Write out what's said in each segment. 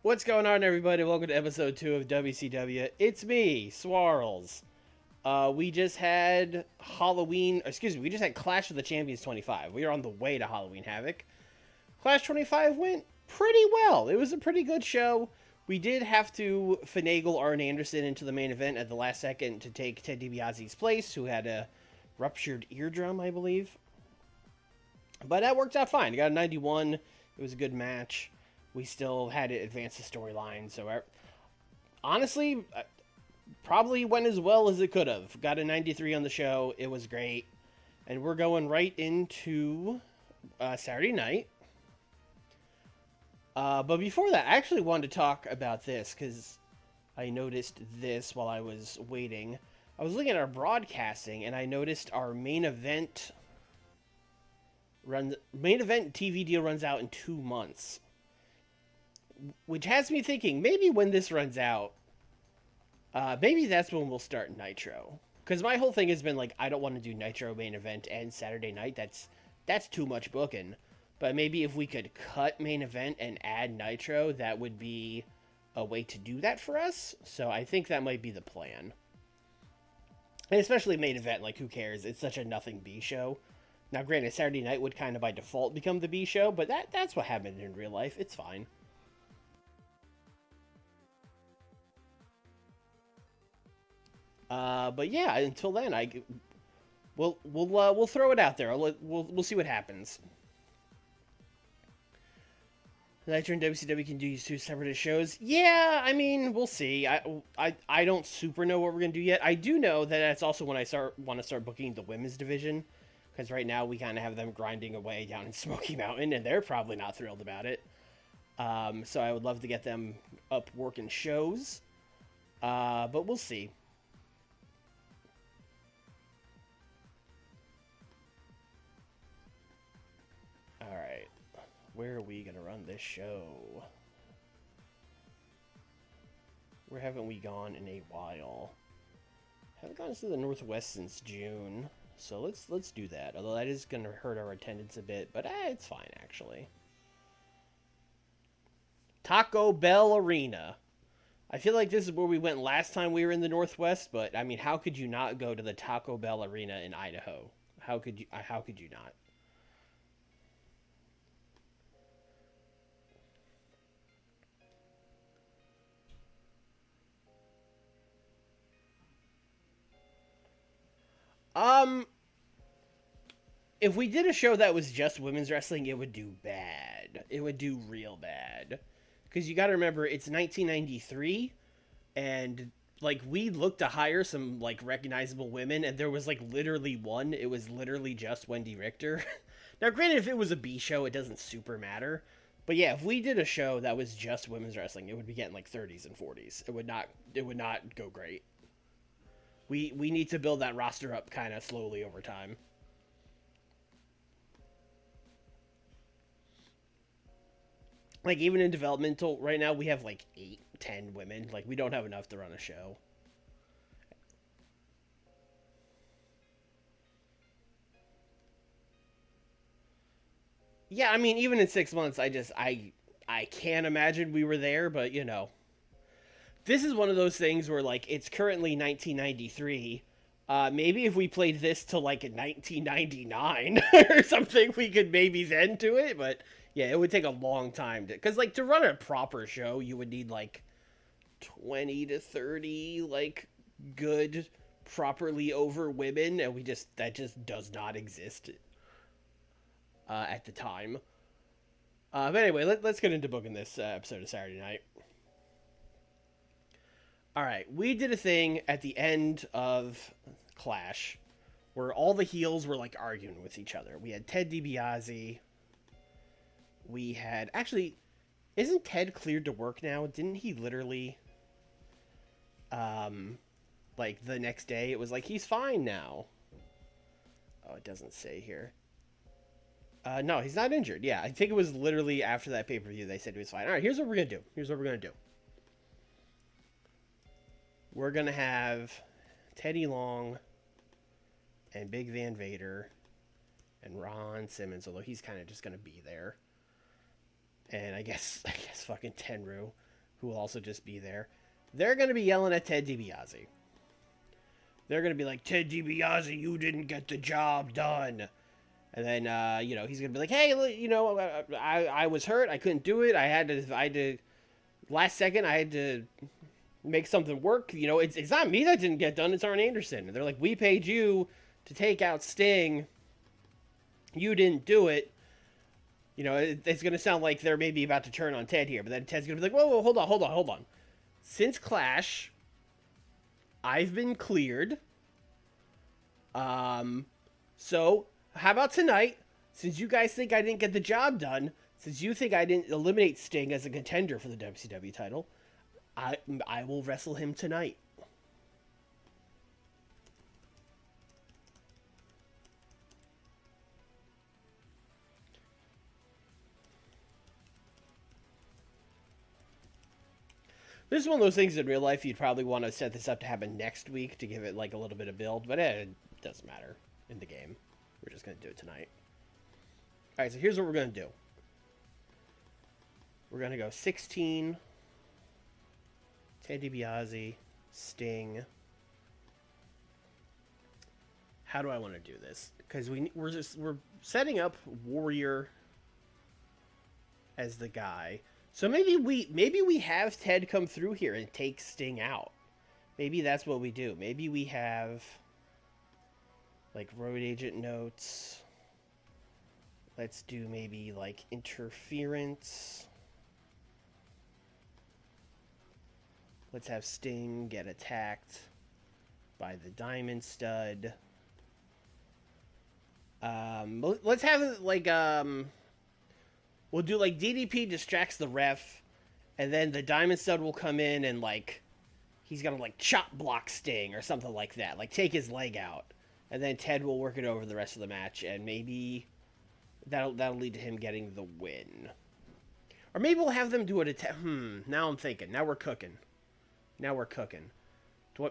What's going on, everybody? Welcome to episode 2 of WCW. It's me, Swarls. We just had we just had Clash of the Champions 25. We are on the way to Halloween Havoc. Clash 25 went pretty well. It was a pretty good show. We did have to finagle Arn Anderson into the main event at the last second to take Ted DiBiase's place, who had a ruptured eardrum, I believe. But that worked out fine. He got a 91. It was a good match. We still had to advance the storyline. So, honestly, probably went as well as it could have. Got a 93 on the show. It was great. And we're going right into Saturday night. But before that, I actually wanted to talk about this because I noticed this while I was waiting. I was looking at our broadcasting and I noticed our main event TV deal runs out in 2 months, which has me thinking maybe when this runs out, maybe that's when we'll start Nitro. Because my whole thing has been like, I don't want to do Nitro main event and Saturday night. That's too much booking. But maybe if we could cut main event and add Nitro, that would be a way to do that for us. So I think that might be the plan. And especially main event, like who cares? It's such a nothing B show. Now, granted, Saturday night would kind of by default become the B show, but that's what happened in real life. It's fine. But yeah, until then, we'll throw it out there. We'll see what happens. Nitro and WCW can do these two separate shows. Yeah, I mean, we'll see. I don't super know what we're gonna do yet. I do know that that's also when I want to start booking the women's division, because right now we kind of have them grinding away down in Smoky Mountain, and they're probably not thrilled about it. So I would love to get them up working shows. But we'll see. All right, where are we gonna run this show? Where haven't we gone in a while? Haven't gone to the Northwest since June, so let's do that. Although that is gonna hurt our attendance a bit, but it's fine actually. Taco Bell Arena. I feel like this is where we went last time we were in the Northwest, but I mean, how could you not go to the Taco Bell Arena in Idaho? How could you? How could you not? Um, if we did a show that was just women's wrestling, it would do bad. It would do real bad. Because you got to remember, it's 1993, and like we looked to hire some like recognizable women, and there was like literally one. It was literally just Wendy Richter. Now, granted, if it was a B show, it doesn't super matter. But yeah, if we did a show that was just women's wrestling, it would be getting like 30s and 40s. It would not. It would not go great. We need to build that roster up kind of slowly over time. Like even in developmental right now, we have like 8, 10 women. Like we don't have enough to run a show. Yeah, I mean, even in 6 months, I can't imagine we were there. But this is one of those things where like it's currently 1993. Maybe if we played this to like 1999 or something, we could maybe then do it. But yeah, it would take a long time because like to run a proper show, you would need like 20 to 30 like good properly over women, and we just that just does not exist at the time. But anyway, let's get into booking this episode of Saturday Night. All right, we did a thing at the end of Clash where all the heels were like arguing with each other. We had Ted DiBiase. We had actually, isn't Ted cleared to work now? Didn't he literally, um, like the next day it was like he's fine now? Oh, it doesn't say here. No, he's not injured. Yeah, I think it was literally after that pay per view they said he was fine. All right, here's what we're gonna do. Here's what we're gonna do. We're gonna have Teddy Long and Big Van Vader and Ron Simmons, although he's kind of just gonna be there. And I guess fucking Tenru. who will also just be there. They're going to be yelling at Ted DiBiase. They're going to be like, Ted DiBiase, you didn't get the job done. And then, he's going to be like, hey, I was hurt. I couldn't do it. I had to, last second, I had to make something work. It's not me that didn't get done. It's Arn Anderson. And they're like, we paid you to take out Sting. You didn't do it. It's going to sound like they're maybe about to turn on Ted here. But then Ted's going to be like, whoa, hold on. Since Clash, I've been cleared. So how about tonight, since you guys think I didn't get the job done, since you think I didn't eliminate Sting as a contender for the WCW title, I will wrestle him tonight. This is one of those things in real life you'd probably want to set this up to happen next week to give it like a little bit of build, but it doesn't matter in the game. We're just going to do it tonight. Alright, so here's what we're going to do. We're going to go 16, Ted DiBiase, Sting. How do I want to do this? Because we're setting up Warrior as the guy. So maybe we have Ted come through here and take Sting out. Maybe that's what we do. Maybe we have like road agent notes. Let's do maybe like interference. Let's have Sting get attacked by the Diamond Stud. Let's have it like we'll do like DDP distracts the ref, and then the Diamond Stud will come in and like he's gonna like chop block Sting or something like that, like take his leg out, and then Ted will work it over the rest of the match, and maybe that'll lead to him getting the win. Or maybe we'll have them do it. Now I'm thinking. Now we're cooking.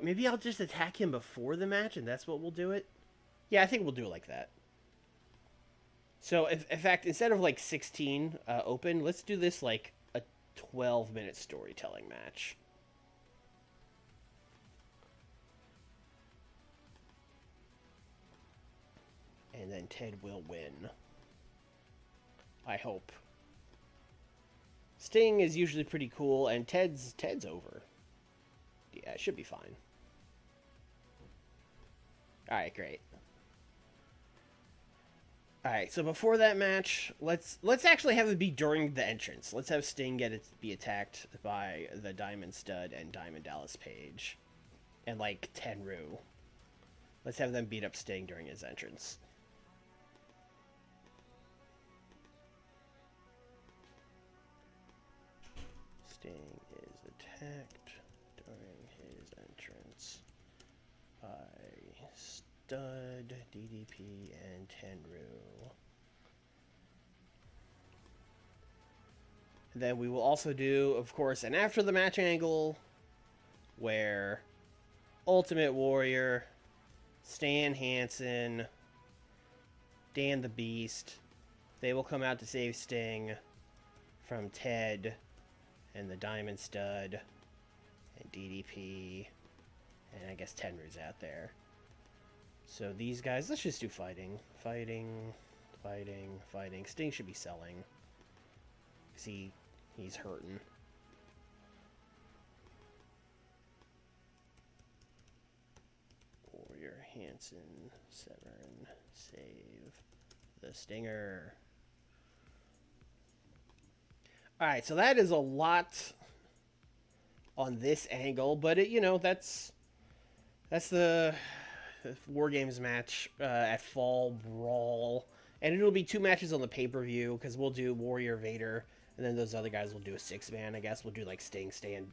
Maybe I'll just attack him before the match, and that's what we'll do it. Yeah, I think we'll do it like that. So, in fact, instead of like 16 open, let's do this like a 12-minute storytelling match. And then Ted will win. I hope. Sting is usually pretty cool, and Ted's over. Yeah, it should be fine. Alright, great. Alright, so before that match, let's actually have it be during the entrance. Let's have Sting be attacked by the Diamond Stud and Diamond Dallas Page. And, like, Tenryu. Let's have them beat up Sting during his entrance. Sting is attacked during his entrance by Stud, DDP, and Tenryu. And then we will also do, of course, an after the match angle where Ultimate Warrior, Stan Hansen, Dan the Beast, they will come out to save Sting from Ted and the Diamond Stud and DDP, and I guess Tenryu's out there. So these guys, let's just do fighting. Sting should be selling. See, he's hurting. Warrior, Hansen, Severn, save the Stinger. Alright, so that is a lot on this angle, but that's the War Games match at Fall Brawl, and it'll be 2 matches on the pay-per-view, because we'll do Warrior Vader, and then those other guys will do a 6-man, I guess. We'll do like Sting, Stan.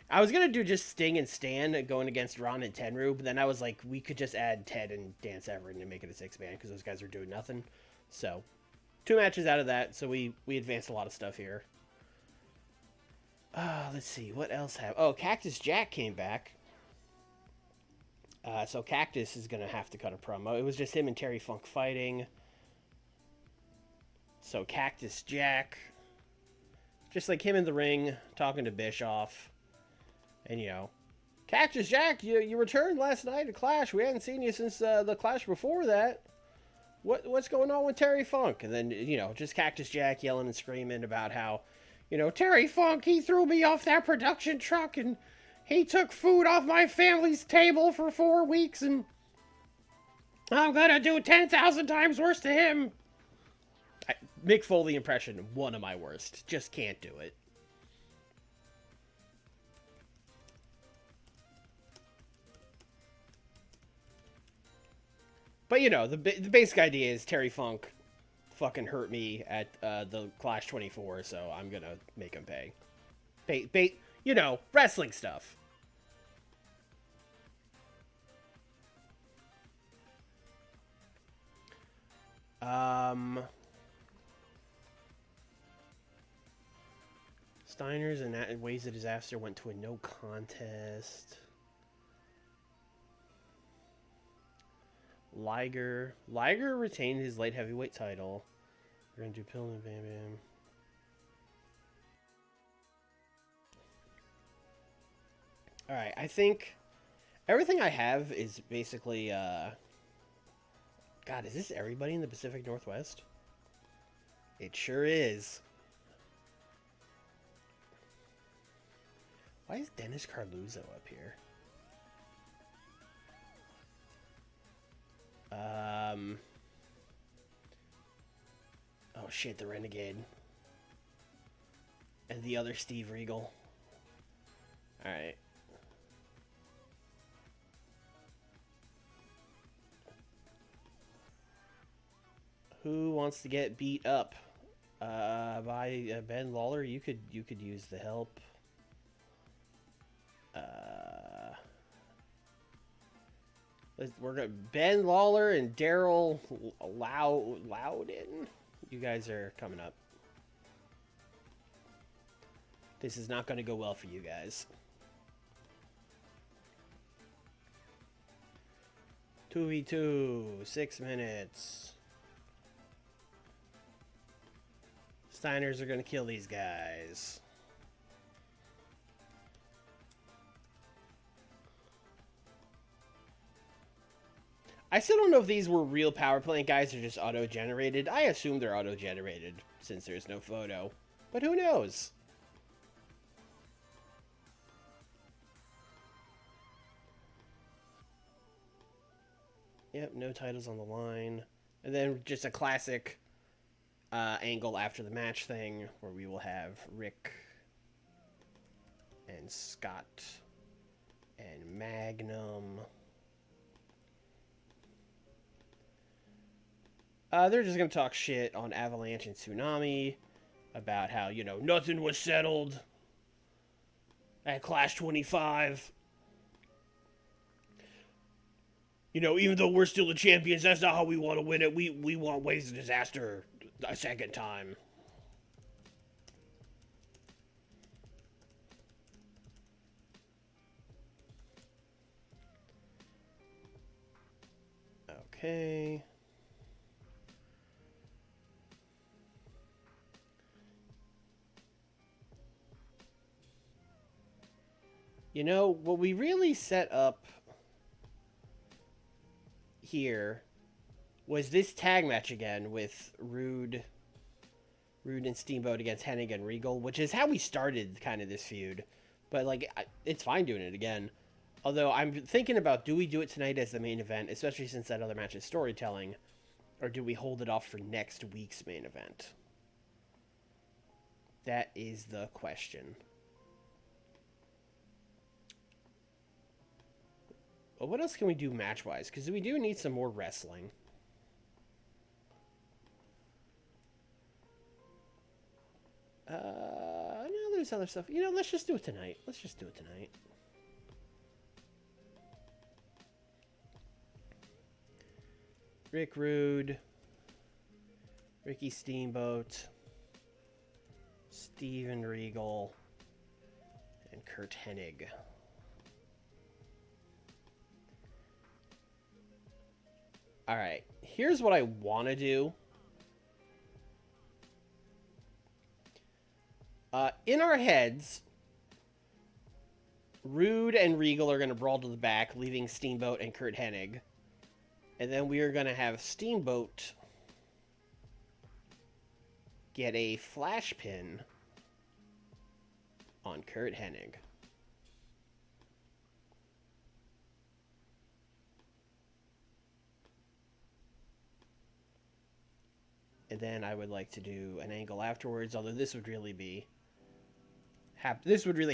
I was going to do just Sting and Stan going against Ron and Tenryu, but then I was like, we could just add Ted and Dan Severn and make it a 6-man, because those guys are doing nothing. So, 2 matches out of that, so we advanced a lot of stuff here. Let's see, what else have... Oh, Cactus Jack came back. So Cactus is going to have to cut a promo. It was just him and Terry Funk fighting. So Cactus Jack Just like him in the ring, talking to Bischoff. And, Cactus Jack, you returned last night to Clash. We hadn't seen you since the Clash before that. What's going on with Terry Funk? And then, just Cactus Jack yelling and screaming about how, Terry Funk, he threw me off that production truck and he took food off my family's table for 4 weeks and I'm gonna do 10,000 times worse to him. Mick Foley impression, one of my worst. Just can't do it. But, the basic idea is Terry Funk fucking hurt me at the Clash 24, so I'm gonna make him pay. Wrestling stuff. Steiner's and Ways of Disaster went to a no contest. Liger retained his light heavyweight title. We're gonna do Pill and Bam Bam. Alright, I think everything I have is basically, God, is this everybody in the Pacific Northwest? It sure is. Why is Dennis Carluzzo up here? Oh shit, the Renegade. And the other Steve Regal. Alright. Who wants to get beat up by Ben Lawler? You could use the help. We're gonna Ben Lawler and Daryl Loudon. You guys are coming up. This is not going to go well for you guys. 2v2, 6 minutes. Steiners are going to kill these guys. I still don't know if these were real power plant guys or just auto-generated. I assume they're auto-generated since there's no photo. But who knows? Yep, no titles on the line. And then just a classic angle after the match thing where we will have Rick and Scott and Magnum. They're just going to talk shit on Avalanche and Tsunami about how, nothing was settled at Clash 25. Even though we're still the champions, that's not how we want to win it. We want Waves of Disaster a second time. Okay. What we really set up here was this tag match again with Rude and Steamboat against Hennig and Regal, which is how we started kind of this feud. But, it's fine doing it again. Although I'm thinking about, do we do it tonight as the main event, especially since that other match is storytelling, or do we hold it off for next week's main event? That is the question. Well, what else can we do match-wise? Because we do need some more wrestling. No, there's other stuff. Let's just do it tonight. Rick Rude, Ricky Steamboat, Steven Regal, and Kurt Hennig. Alright, here's what I want to do. In our heads, Rude and Regal are going to brawl to the back, leaving Steamboat and Kurt Hennig. And then we are going to have Steamboat get a flash pin on Kurt Hennig. And then I would like to do an angle afterwards, although this would really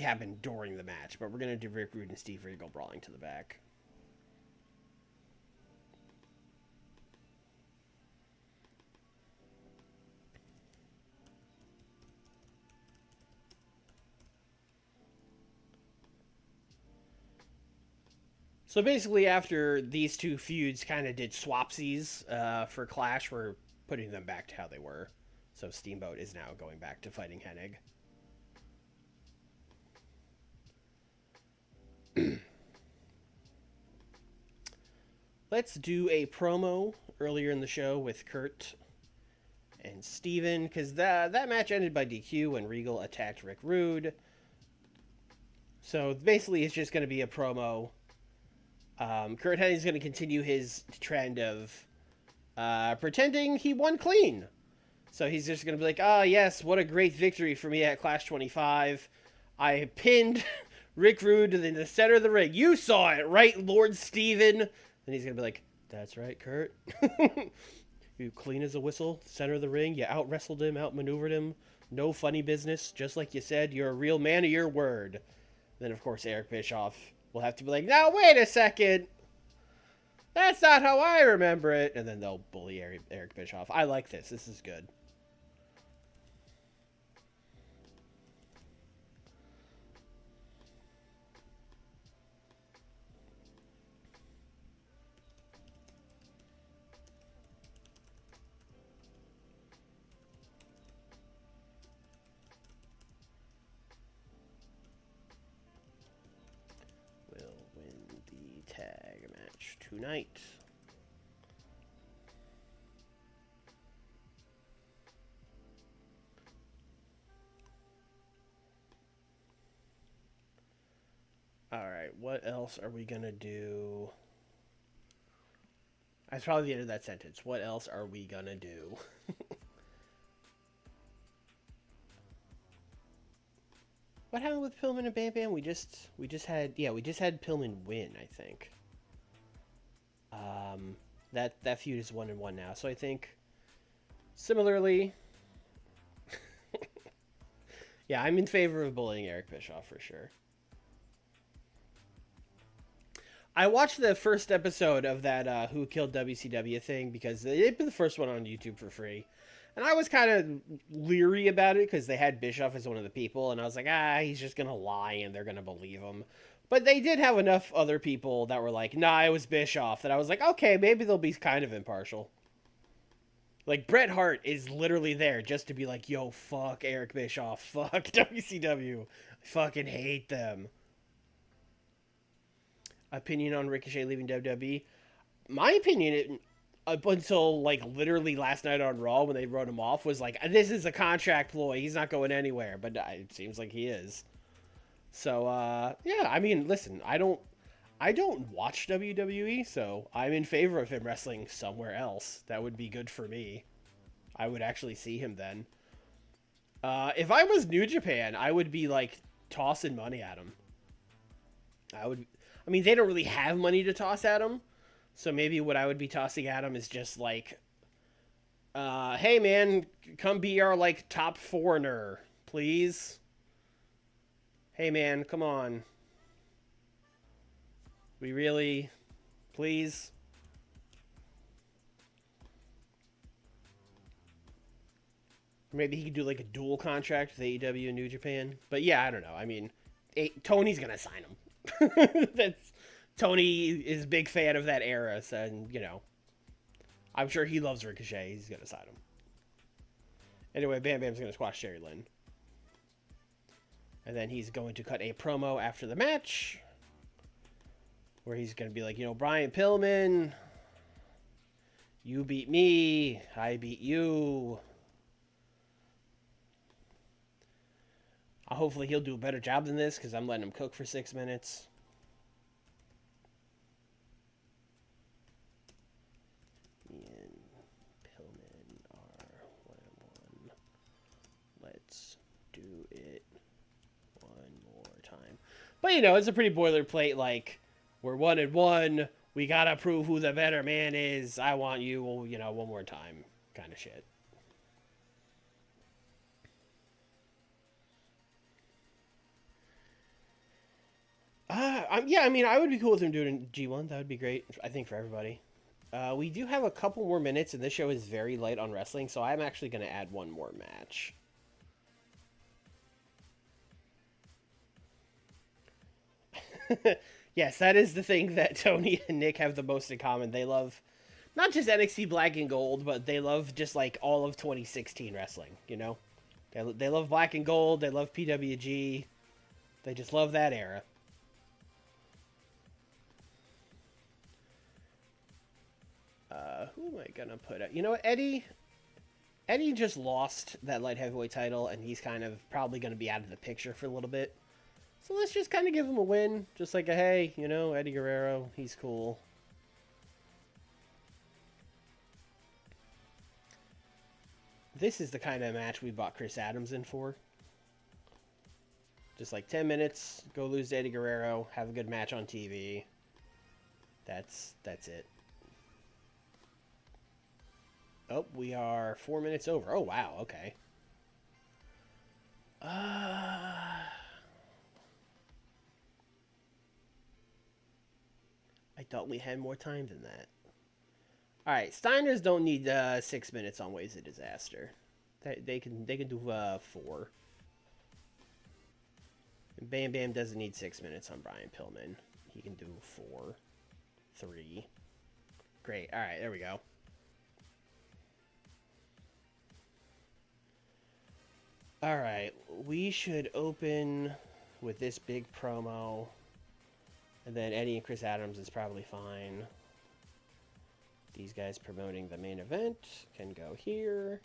happen during the match, but we're going to do Rick Rude and Steve Regal brawling to the back. So basically, after these two feuds kind of did swapsies for Clash, we're putting them back to how they were. So Steamboat is now going back to fighting Hennig. Let's do a promo earlier in the show with Kurt and Steven, because that match ended by DQ when Regal attacked Rick Rude. So basically, it's just going to be a promo. Kurt Hennig's going to continue his trend of pretending he won clean. So he's just going to be like, yes, what a great victory for me at Clash 25. I pinned Rick Rude in the center of the ring. You saw it, right, Lord Steven? And he's going to be like, that's right, Kurt. You clean as a whistle, center of the ring. You out-wrestled him, out-maneuvered him. No funny business. Just like you said, you're a real man of your word. Then, of course, Eric Bischoff will have to be like, now, wait a second. That's not how I remember it. And then they'll bully Eric Bischoff. I like this. This is good. Tag match tonight. Alright, what else are we gonna do? That's probably the end of that sentence. What else are we gonna do? What happened with Pillman and Bam Bam? We just had Pillman win, I think. That feud is 1-1 now. So I think similarly, yeah, I'm in favor of bullying Eric Bischoff for sure. I watched the first episode of that Who Killed WCW thing because they'd been the first one on YouTube for free. And I was kind of leery about it because they had Bischoff as one of the people. And I was like, he's just going to lie and they're going to believe him. But they did have enough other people that were like, nah, it was Bischoff. That I was like, okay, maybe they'll be kind of impartial. Like, Bret Hart is literally there just to be like, yo, fuck Eric Bischoff. Fuck WCW. I fucking hate them. Opinion on Ricochet leaving WWE? My opinion, up until like literally last night on Raw when they wrote him off, was like, this is a contract ploy. He's not going anywhere. But it seems like he is. So yeah, I mean, listen, I don't watch WWE, so I'm in favor of him wrestling somewhere else. That would be good for me. I would actually see him then. If I was New Japan, I would be like tossing money at him. I mean, they don't really have money to toss at him. So maybe what I would be tossing at him is just like, hey man, come be our like top foreigner, please. Hey man, come on. We really, please. Maybe he could do like a dual contract with AEW and New Japan. But yeah, I don't know. I mean, Tony's gonna sign him. Tony is a big fan of that era, so, and you know, I'm sure he loves Ricochet. He's gonna sign him. Anyway, Bam Bam's gonna squash Jerry Lynn, and then he's going to cut a promo after the match, where he's gonna be like, you know, Brian Pillman, you beat me, I beat you. Hopefully he'll do a better job than this because I'm letting him cook for 6 minutes. Me and Pillman are 1-1. Let's do it one more time. But, it's a pretty boilerplate, like, we're 1-1. We gotta prove who the better man is. I want you, one more time kind of shit. Yeah, I would be cool with him doing G1. That would be great, I think, for everybody. We do have a couple more minutes, and this show is very light on wrestling, so I'm actually going to add one more match. Yes, that is the thing that Tony and Nick have the most in common. They love not just NXT Black and Gold, but they love just like all of 2016 wrestling, They love Black and Gold, they love PWG. They just love that era. Who am I gonna put out? You know what, Eddie just lost that light heavyweight title, and he's kind of probably gonna be out of the picture for a little bit. So let's just kind of give him a win, just like a hey, Eddie Guerrero, he's cool. This is the kind of match we bought Chris Adams in for. Just like 10 minutes, go lose to Eddie Guerrero, have a good match on TV. That's it. Oh, we are 4 minutes over. Oh, wow, okay. I thought we had more time than that. Alright, Steiners don't need 6 minutes on Ways of Disaster. They can do 4. And Bam Bam doesn't need 6 minutes on Brian Pillman. He can do 4. 3. Great. Alright, there we go. Alright, we should open with this big promo. And then Eddie and Chris Adams is probably fine. These guys promoting the main event can go here.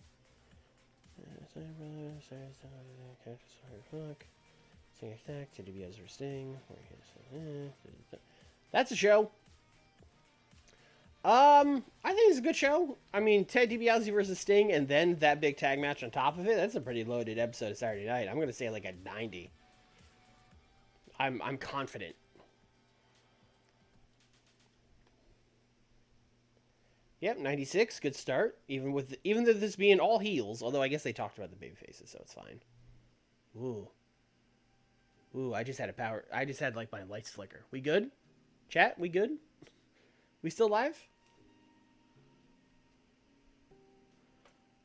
That's a show. I think it's a good show. Ted DiBiase versus Sting, and then that big tag match on top of it. That's a pretty loaded episode of Saturday Night. I'm gonna say like a 90. I'm confident. Yep, 96, good start. Even though this being all heels, although I guess they talked about the baby faces, so it's fine. Ooh, I just had like my lights flicker. We good? Chat, we good? We still live?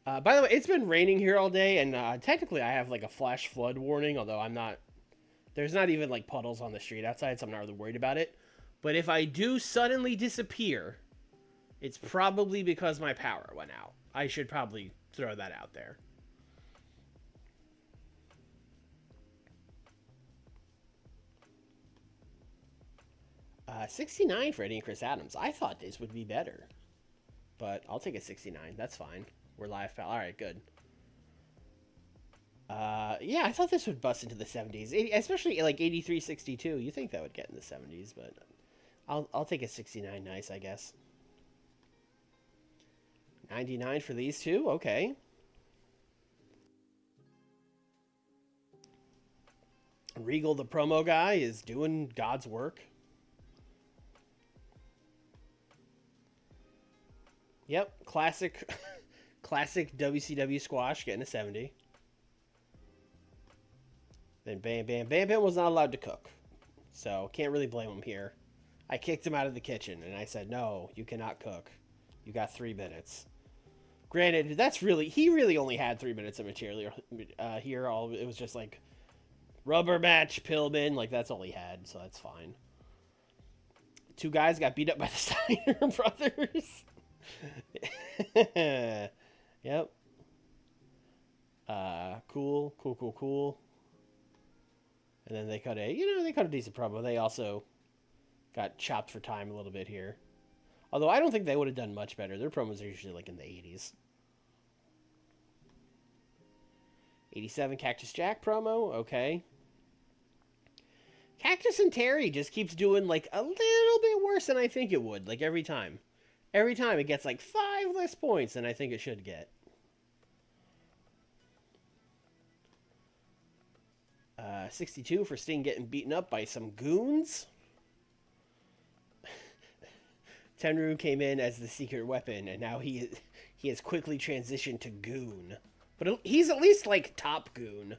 By the way, it's been raining here all day, and technically I have like a flash flood warning, although there's not even like puddles on the street outside, so I'm not really worried about it. But if I do suddenly disappear, it's probably because my power went out. I should probably throw that out there. 69 for Eddie and Chris Adams. I thought this would be better. But I'll take a 69. That's fine. We're live, pal. All right, good. Yeah, I thought this would bust into the 70s, especially like 83-62. You think that would get in the 70s, but I'll take a 69. Nice, I guess. 99 for these two. Okay. Regal, the promo guy, is doing God's work. Yep, classic WCW squash, getting a 70. Then Bam Bam was not allowed to cook, so can't really blame him here. I kicked him out of the kitchen, and I said, no, you cannot cook. You got 3 minutes. Granted, he really only had 3 minutes of material here. It was just like rubber match, Pillman, like that's all he had, so that's fine. 2 guys got beat up by the Steiner brothers. Yep. Cool. And then they cut a decent promo. They also got chopped for time a little bit here. Although I don't think they would have done much better. Their promos are usually like in the 80s. 87 Cactus Jack promo. Okay. Cactus and Terry just keeps doing like a little bit worse than I think it would. Like every time. Every time it gets like 5 less points than I think it should get. 62 for Sting getting beaten up by some goons. Tenryu came in as the secret weapon, and now he has quickly transitioned to goon. But he's at least like top goon,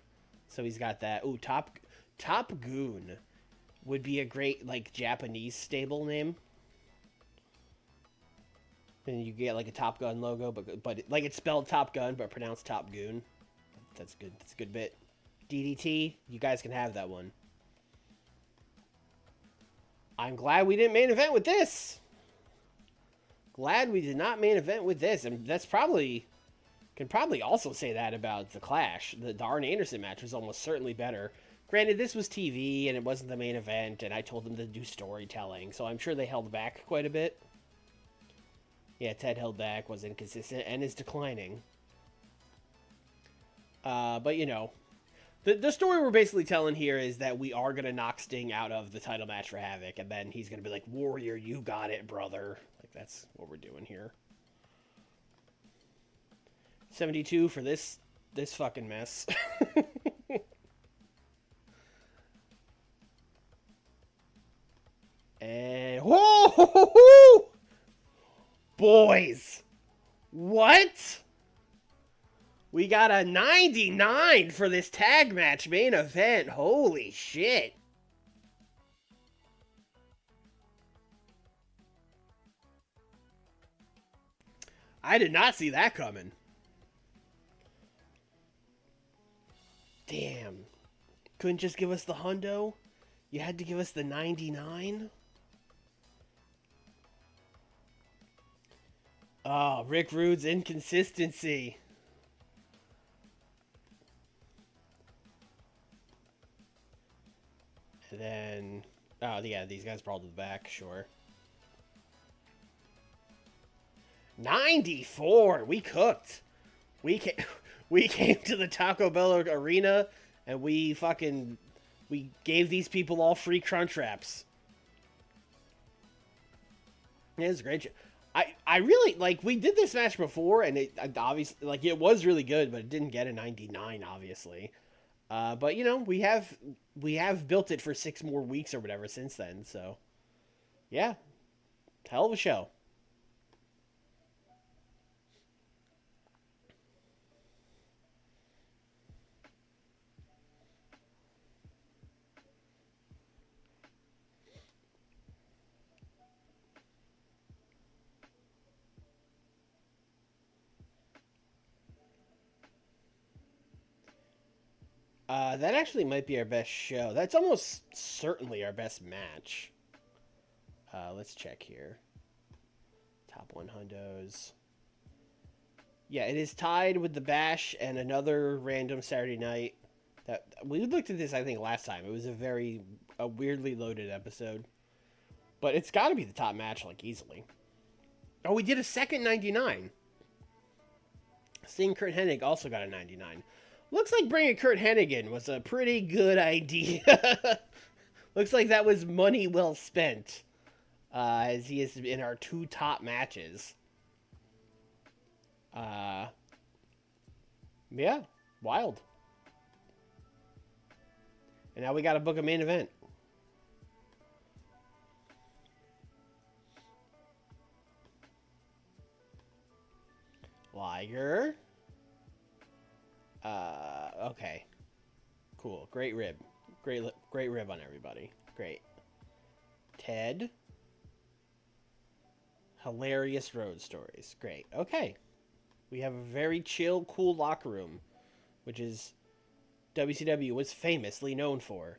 so he's got that. Ooh, top goon would be a great like Japanese stable name. And you get like a Top Gun logo, but like it's spelled Top Gun, but pronounced Top Goon. That's good. That's a good bit. DDT, you guys can have that one. I'm glad we didn't main event with this. Glad we did not main event with this, and that's probably can probably also say that about the Clash. The Arn Anderson match was almost certainly better. Granted, this was TV and it wasn't the main event, and I told them to do storytelling, so I'm sure they held back quite a bit. Yeah, Ted held back, was inconsistent, and is declining. But, you know, the story we're basically telling here is that we are going to knock Sting out of the title match for Havoc, and then he's going to be like, Warrior, you got it, brother. Like, that's what we're doing here. 72 for this fucking mess. And, whoa! Boys! What? We got a 99 for this tag match main event. Holy shit. I did not see that coming. Damn. Couldn't just give us the hundo? You had to give us the 99? Oh, Rick Rude's inconsistency. And then... Oh, yeah, these guys brought to the back, sure. 94! We cooked! We came to the Taco Bell arena, and we gave these people all free crunch wraps. It was a great show. I really, like, we did this match before, and it obviously, like, it was really good, but it didn't get a 99, obviously. But, you know, we have built it for 6 more weeks or whatever since then, so. Yeah. Hell of a show. That actually might be our best show. That's almost certainly our best match. Let's check here. Top 100s. Yeah, it is tied with the Bash and another random Saturday night. That we looked at this, I think, last time. It was a weirdly loaded episode. But it's got to be the top match, like, easily. Oh, we did a second 99. Sting Kurt Hennig also got a 99. Looks like bringing Kurt Hennig in was a pretty good idea. Looks like that was money well spent. As he is in our 2 top matches. Yeah, wild. And now we got to book a main event. Liger. Okay. Cool. Great rib. Great rib on everybody. Great. Ted. Hilarious road stories. Great. Okay. We have a very chill, cool locker room, which is WCW was famously known for.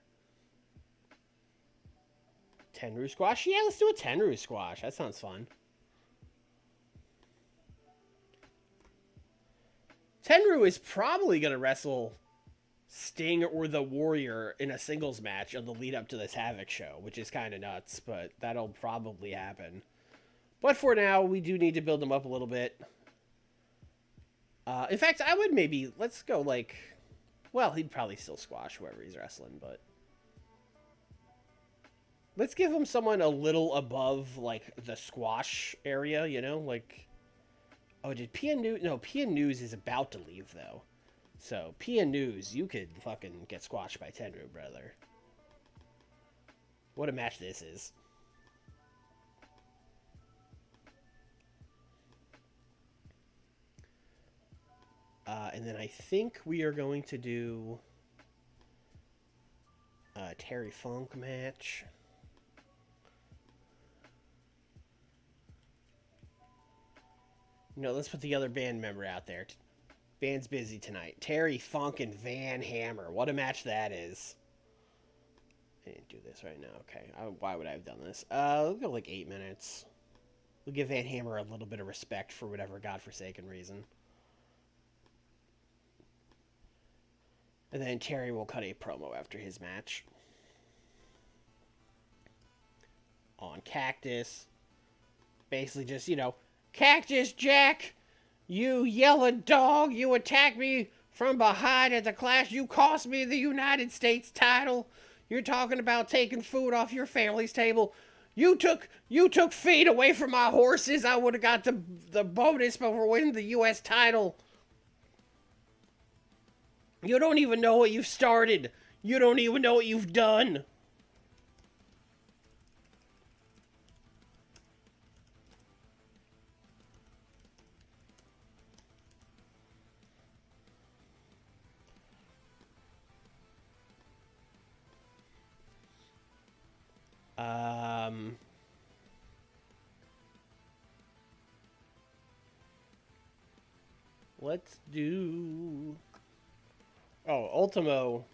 Tenryu squash? Yeah, let's do a Tenryu squash. That sounds fun. Tenryu is probably going to wrestle Sting or the Warrior in a singles match on the lead up to this Havoc show, which is kind of nuts, but that'll probably happen. But for now, we do need to build them up a little bit. In fact, I would maybe, let's go like, Well, he'd probably still squash whoever he's wrestling, but let's give him someone a little above, like, the squash area, you know? Like, oh, did PN News? No, PN News is about to leave, though. So, PN News, you could fucking get squashed by Tenru, brother. What a match this is. And then I think we are going to do a Terry Funk match. No, let's put the other band member out there. Band's busy tonight. Terry Funk and Van Hammer. What a match that is. I didn't do this right now. Okay. Why would I have done this? We'll go like 8 minutes. We'll give Van Hammer a little bit of respect for whatever godforsaken reason. And then Terry will cut a promo after his match. On Cactus. Basically just, you know, Cactus Jack, you yellow dog, you attacked me from behind at the Clash. You cost me the United States title. You're talking about taking food off your family's table. You took feed away from my horses. I would have got the bonus for winning the U.S. title. You don't even know what you've started. You don't even know what you've done. Let's do... Oh, Ultimo.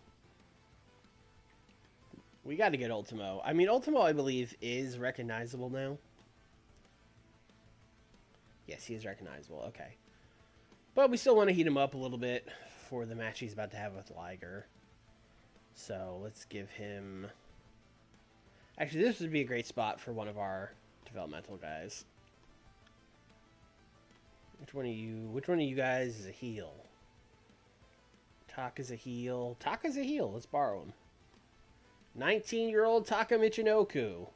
We got to get Ultimo. I mean, Ultimo, I believe, is recognizable now. Yes, he is recognizable. Okay. But we still want to heat him up a little bit for the match he's about to have with Liger. So, let's give him... Actually, this would be a great spot for one of our developmental guys. Which one of you guys is a heel? Taka's a heel. Taka's a heel. Let's borrow him. 19-year-old Taka Michinoku.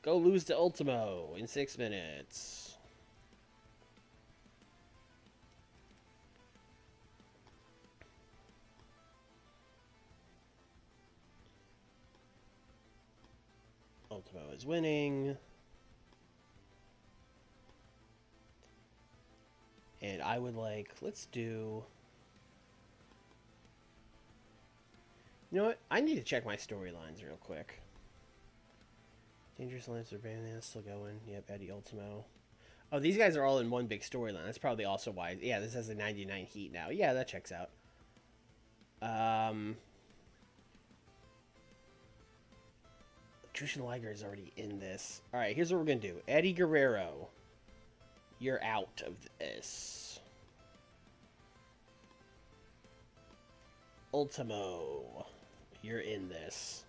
Go lose to Ultimo in 6 minutes. Ultimo is winning. And I would like, let's do... You know what? I need to check my storylines real quick. Dangerous Alliance or Bandana still going. Yep, Eddie Ultimo. Oh, these guys are all in one big storyline. That's probably also why. Yeah, this has a 99 heat now. Yeah, that checks out. Jushin Liger is already in this. Alright, here's what we're going to do. Eddie Guerrero, you're out of this. Ultimo, you're in this.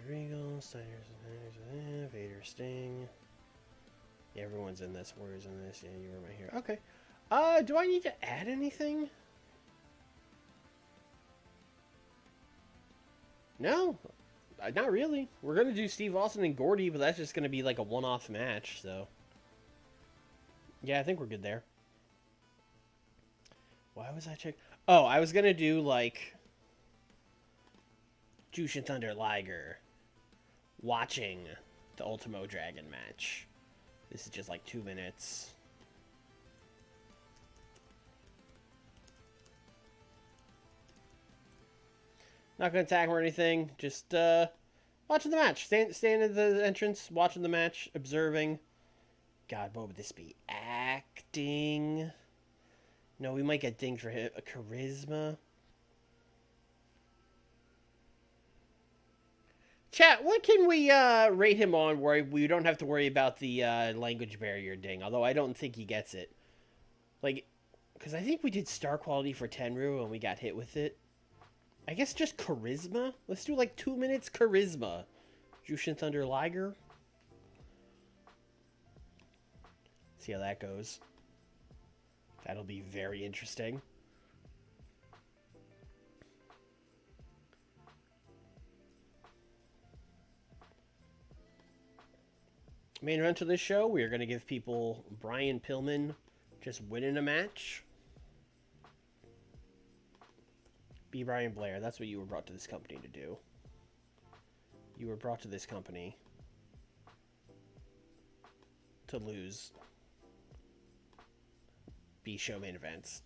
Regal, Steiner's, Vader, Sting. Yeah, everyone's in this. Warriors in this. Yeah, you were right here. Okay. Do I need to add anything? No, not really. We're gonna do Steve Austin and Gordy, but that's just gonna be like a one-off match. So, yeah, I think we're good there. Why was I checking? Oh, I was gonna do like Jushin Thunder Liger watching the Ultimo Dragon match. This is just like 2 minutes. Not gonna attack him or anything. Just watching the match. Stand at the entrance, watching the match, observing. God, what would this be? Acting. No, we might get dinged for a charisma. Chat, what can we rate him on where we don't have to worry about the language barrier ding? Although I don't think he gets it. Like, because I think we did star quality for Tenru and we got hit with it. I guess just charisma? Let's do like 2 minutes charisma. Jushin Thunder Liger. See how that goes. That'll be very interesting. Main event of this show, we are going to give people Brian Pillman just winning a match. Be Brian Blair. That's what you were brought to this company to do. You were brought to this company to lose. Be show main events.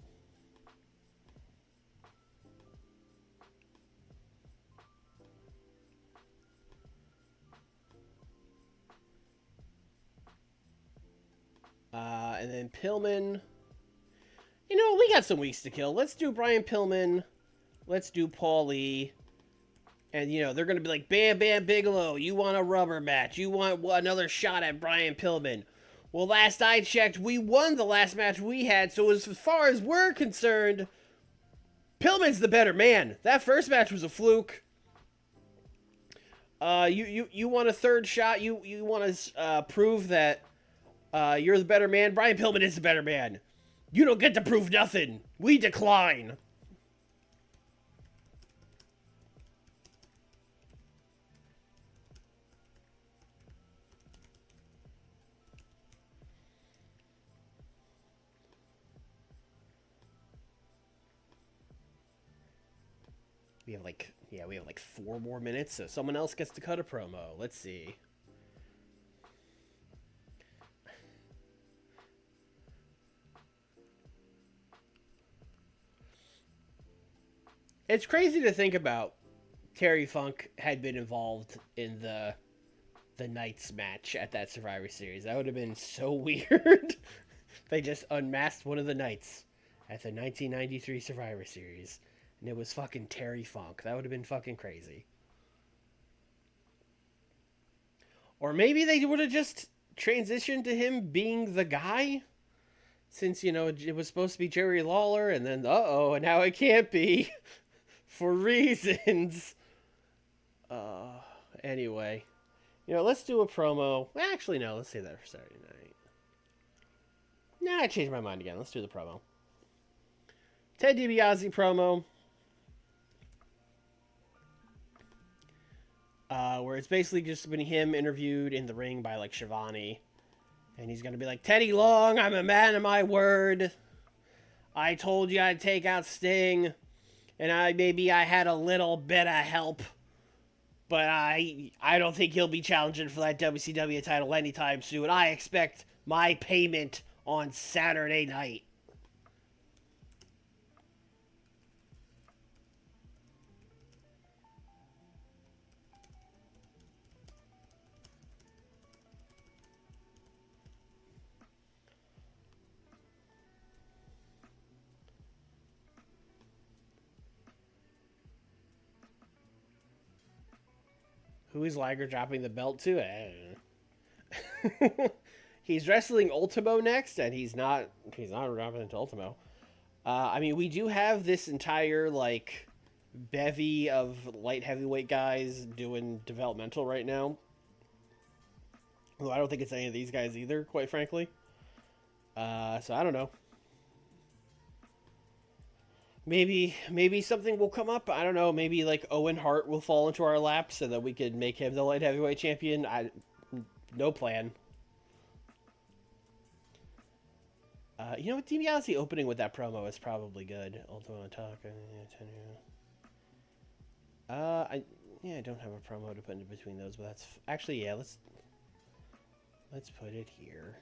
And then Pillman. You know, we got some weeks to kill. Let's do Brian Pillman. Let's do Paul Lee. And, you know, they're going to be like, Bam Bam Bigelow, you want a rubber match. You want another shot at Brian Pillman. Well, last I checked, we won the last match we had. So as far as we're concerned, Pillman's the better man. That first match was a fluke. You want a third shot? You want to prove that you're the better man? Brian Pillman is the better man. You don't get to prove nothing. We decline. We have like 4 more minutes, so someone else gets to cut a promo. Let's see. It's crazy to think about. Terry Funk had been involved in the Knights match at that Survivor Series. That would have been so weird. They just unmasked one of the Knights at the 1993 Survivor Series. And it was fucking Terry Funk. That would have been fucking crazy. Or maybe they would have just transitioned to him being the guy. Since, you know, it was supposed to be Jerry Lawler. And then, and now it can't be. For reasons. Anyway. You know, let's do a promo. Well, actually, no. Let's save that for Saturday night. Nah, I changed my mind again. Let's do the promo. Ted DiBiase promo. Where it's basically just been him interviewed in the ring by, like, Shivani. And he's going to be like, Teddy Long, I'm a man of my word. I told you I'd take out Sting. And maybe I had a little bit of help. But I don't think he'll be challenging for that WCW title anytime soon. I expect my payment on Saturday night. Who is Liger dropping the belt to? I don't know. He's wrestling Ultimo next, and he's not dropping it to Ultimo. I mean, we do have this entire, like, bevy of light heavyweight guys doing developmental right now. Although I don't think it's any of these guys either, quite frankly. So I don't know. Maybe something will come up. I don't know. Maybe like Owen Hart will fall into our lap so that we could make him the light heavyweight champion. No plan. You know what? DiBiase opening with that promo is probably good. Ultimo talk. I don't have a promo to put in between those, but that's actually let's put it here.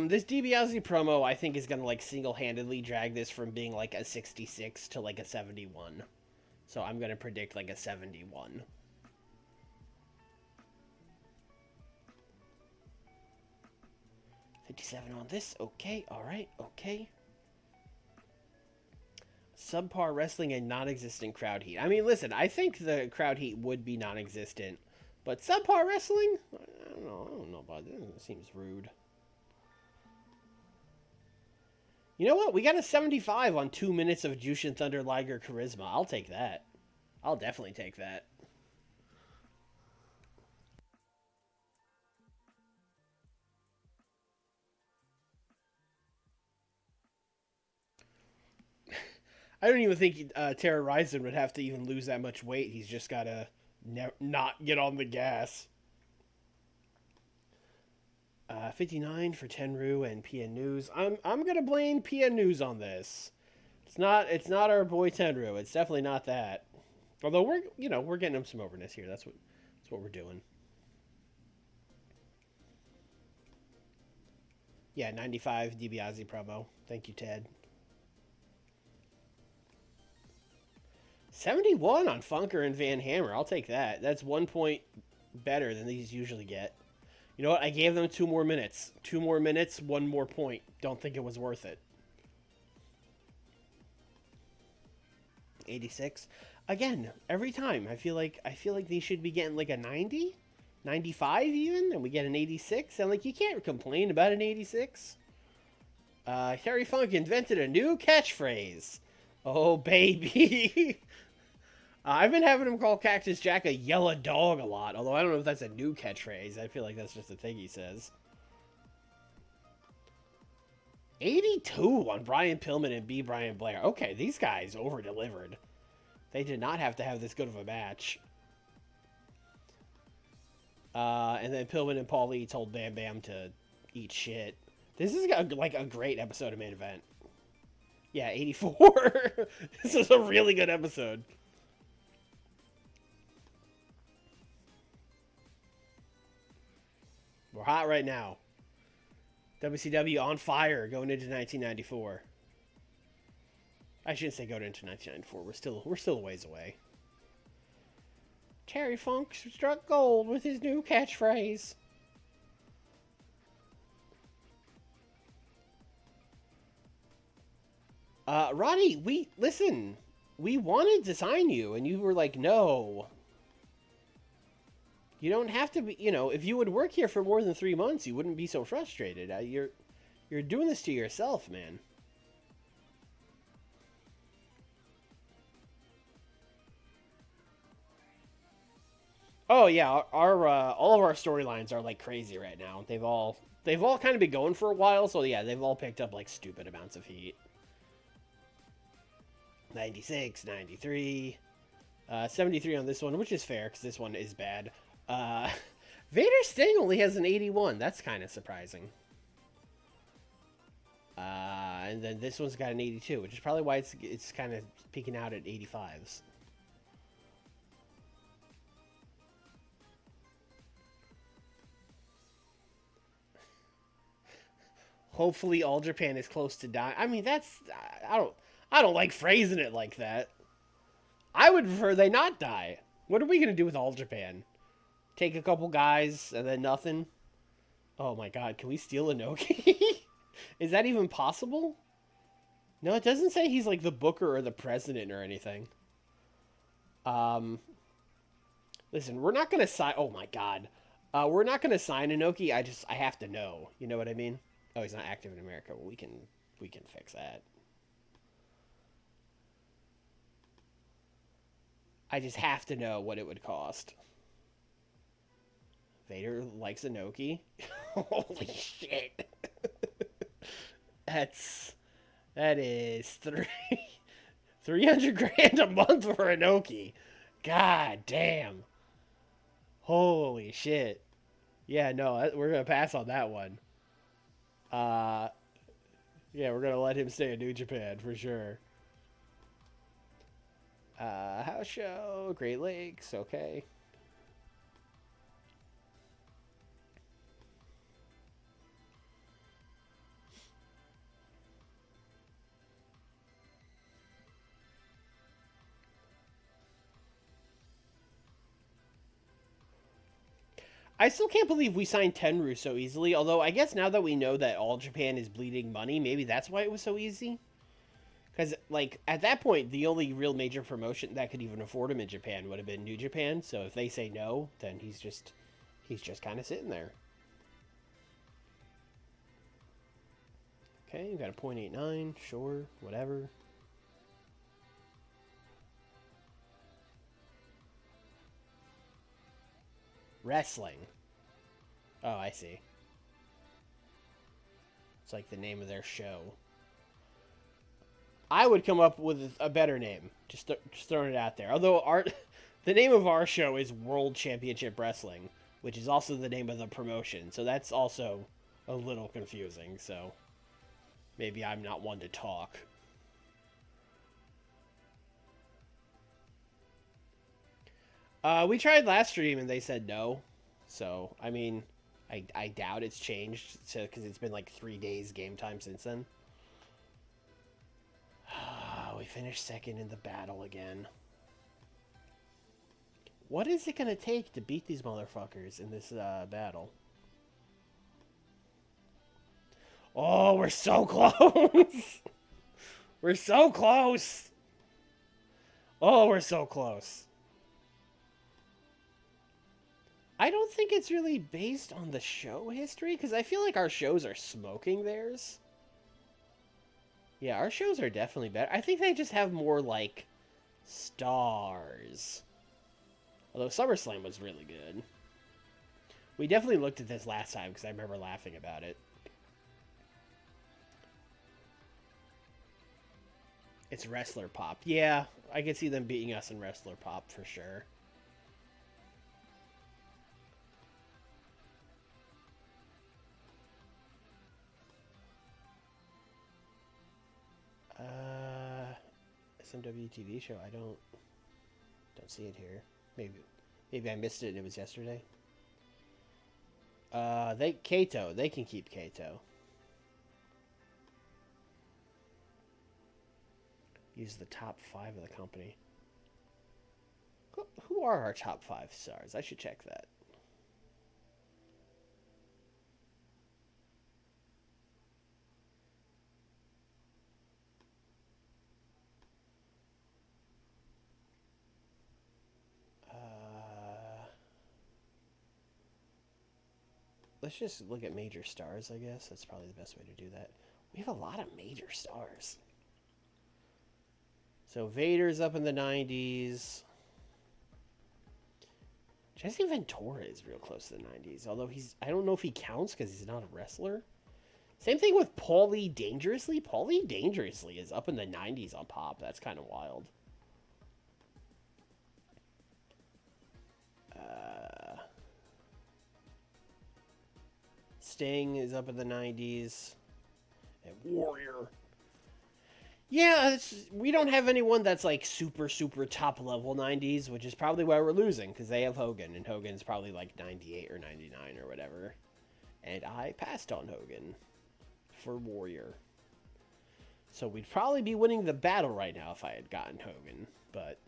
This DiBiase promo, I think, is gonna, like, single-handedly drag this from being, like, a 66 to, like, a 71. So I'm gonna predict, like, a 71. $57 on this. Okay, alright, okay. Subpar wrestling and non-existent crowd heat. I mean, listen, I think the crowd heat would be non-existent. But subpar wrestling? I don't know about that. It seems rude. You know what? We got a 75 on 2 minutes of Jushin Thunder Liger charisma. I'll take that. I'll definitely take that. I don't even think Terra Ryzen would have to even lose that much weight. He's just got to not get on the gas. 59 for Tenru and PN News. I'm gonna blame PN News on this. It's not our boy Tenru. It's definitely not that. Although we're getting him some overness here. That's what we're doing. Yeah, 95 DiBiase promo. Thank you, Ted. 71 on Funker and Van Hammer. I'll take that. That's 1 point better than these usually get. You know what? I gave them 2 more minutes. 2 more minutes, 1 more point. Don't think it was worth it. 86. Again, every time I feel like these should be getting like a 90, 95 even, and we get an 86. And like you can't complain about an 86. Terry Funk invented a new catchphrase. Oh baby. I've been having him call Cactus Jack a yellow dog a lot, although I don't know if that's a new catchphrase. I feel like that's just a thing he says. 82 on Brian Pillman and B. Brian Blair. Okay, these guys over-delivered. They did not have to have this good of a match. And then Pillman and Paul Lee told Bam Bam to eat shit. This is like a great episode of Main Event. Yeah, 84. This is a really good episode. We're hot right now. WCW on fire going into 1994. I shouldn't say going into 1994. We're still a ways away. Terry Funk struck gold with his new catchphrase. Roddy, we wanted to sign you, and you were like, no. You don't have to be, if you would work here for more than 3 months, you wouldn't be so frustrated. You're doing this to yourself, man. Oh yeah, our all of our storylines are like crazy right now. They've all kind of been going for a while, so yeah, they've all picked up like stupid amounts of heat. 96, 93, 73 on this one, which is fair because this one is bad. Vader Sting only has an 81. That's kind of surprising. And then this one's got an 82, which is probably why it's kind of peaking out at 85s. Hopefully, All Japan is close to dying. I mean, I don't like phrasing it like that. I would prefer they not die. What are we gonna do with All Japan? Take a couple guys and then nothing? Oh my god, can we steal Inoki? Is that even possible? No, it doesn't say he's like the booker or the president or anything. Listen, we're not gonna sign. Oh my god, we're not gonna sign Inoki. I have to know. You know what I mean? Oh, he's not active in America. Well, we can fix that. I just have to know what it would cost. Vader likes Inoki. Holy shit. That is 300 grand a month for Inoki. God damn. Holy shit. Yeah, no, we're going to pass on that one. Yeah, we're going to let him stay in New Japan for sure. House show, Great Lakes, okay. I still can't believe we signed Tenru so easily, although I guess now that we know that All Japan is bleeding money, maybe that's why it was so easy. Because, like, at that point, the only real major promotion that could even afford him in Japan would have been New Japan, so if they say no, then he's just kind of sitting there. Okay, we got a .89, sure, whatever. Wrestling. Oh, I see. It's like the name of their show. I would come up with a better name. Just throwing it out there. Although the name of our show is World Championship Wrestling, which is also the name of the promotion. So that's also a little confusing. So maybe I'm not one to talk. We tried last stream and they said no. So, I mean, I doubt it's changed because it's been like 3 days game time since then. We finished second in the battle again. What is it going to take to beat these motherfuckers in this battle? Oh, we're so close! We're so close! Oh, we're so close. I don't think it's really based on the show history, because I feel like our shows are smoking theirs. Yeah, our shows are definitely better. I think they just have more, like, stars. Although SummerSlam was really good. We definitely looked at this last time, because I remember laughing about it. It's Wrestler Pop. Yeah, I could see them beating us in Wrestler Pop for sure. SMW TV show. I don't see it here. Maybe I missed it and it was yesterday. Kato. They can keep Kato. Use the top 5 of the company. Who are our top 5 stars? I should check that. Let's just look at major stars, I guess. That's probably the best way to do that. We have a lot of major stars. So Vader's up in the 90s. Jesse Ventura is real close to the 90s. Although I don't know if he counts because he's not a wrestler. Same thing with Paulie Dangerously. Paulie Dangerously is up in the 90s on Pop. That's kind of wild. Sting is up in the 90s. And Warrior. Yeah, we don't have anyone that's like super, super top level 90s, which is probably why we're losing, because they have Hogan, and Hogan's probably like 98 or 99 or whatever. And I passed on Hogan for Warrior. So we'd probably be winning the battle right now if I had gotten Hogan, but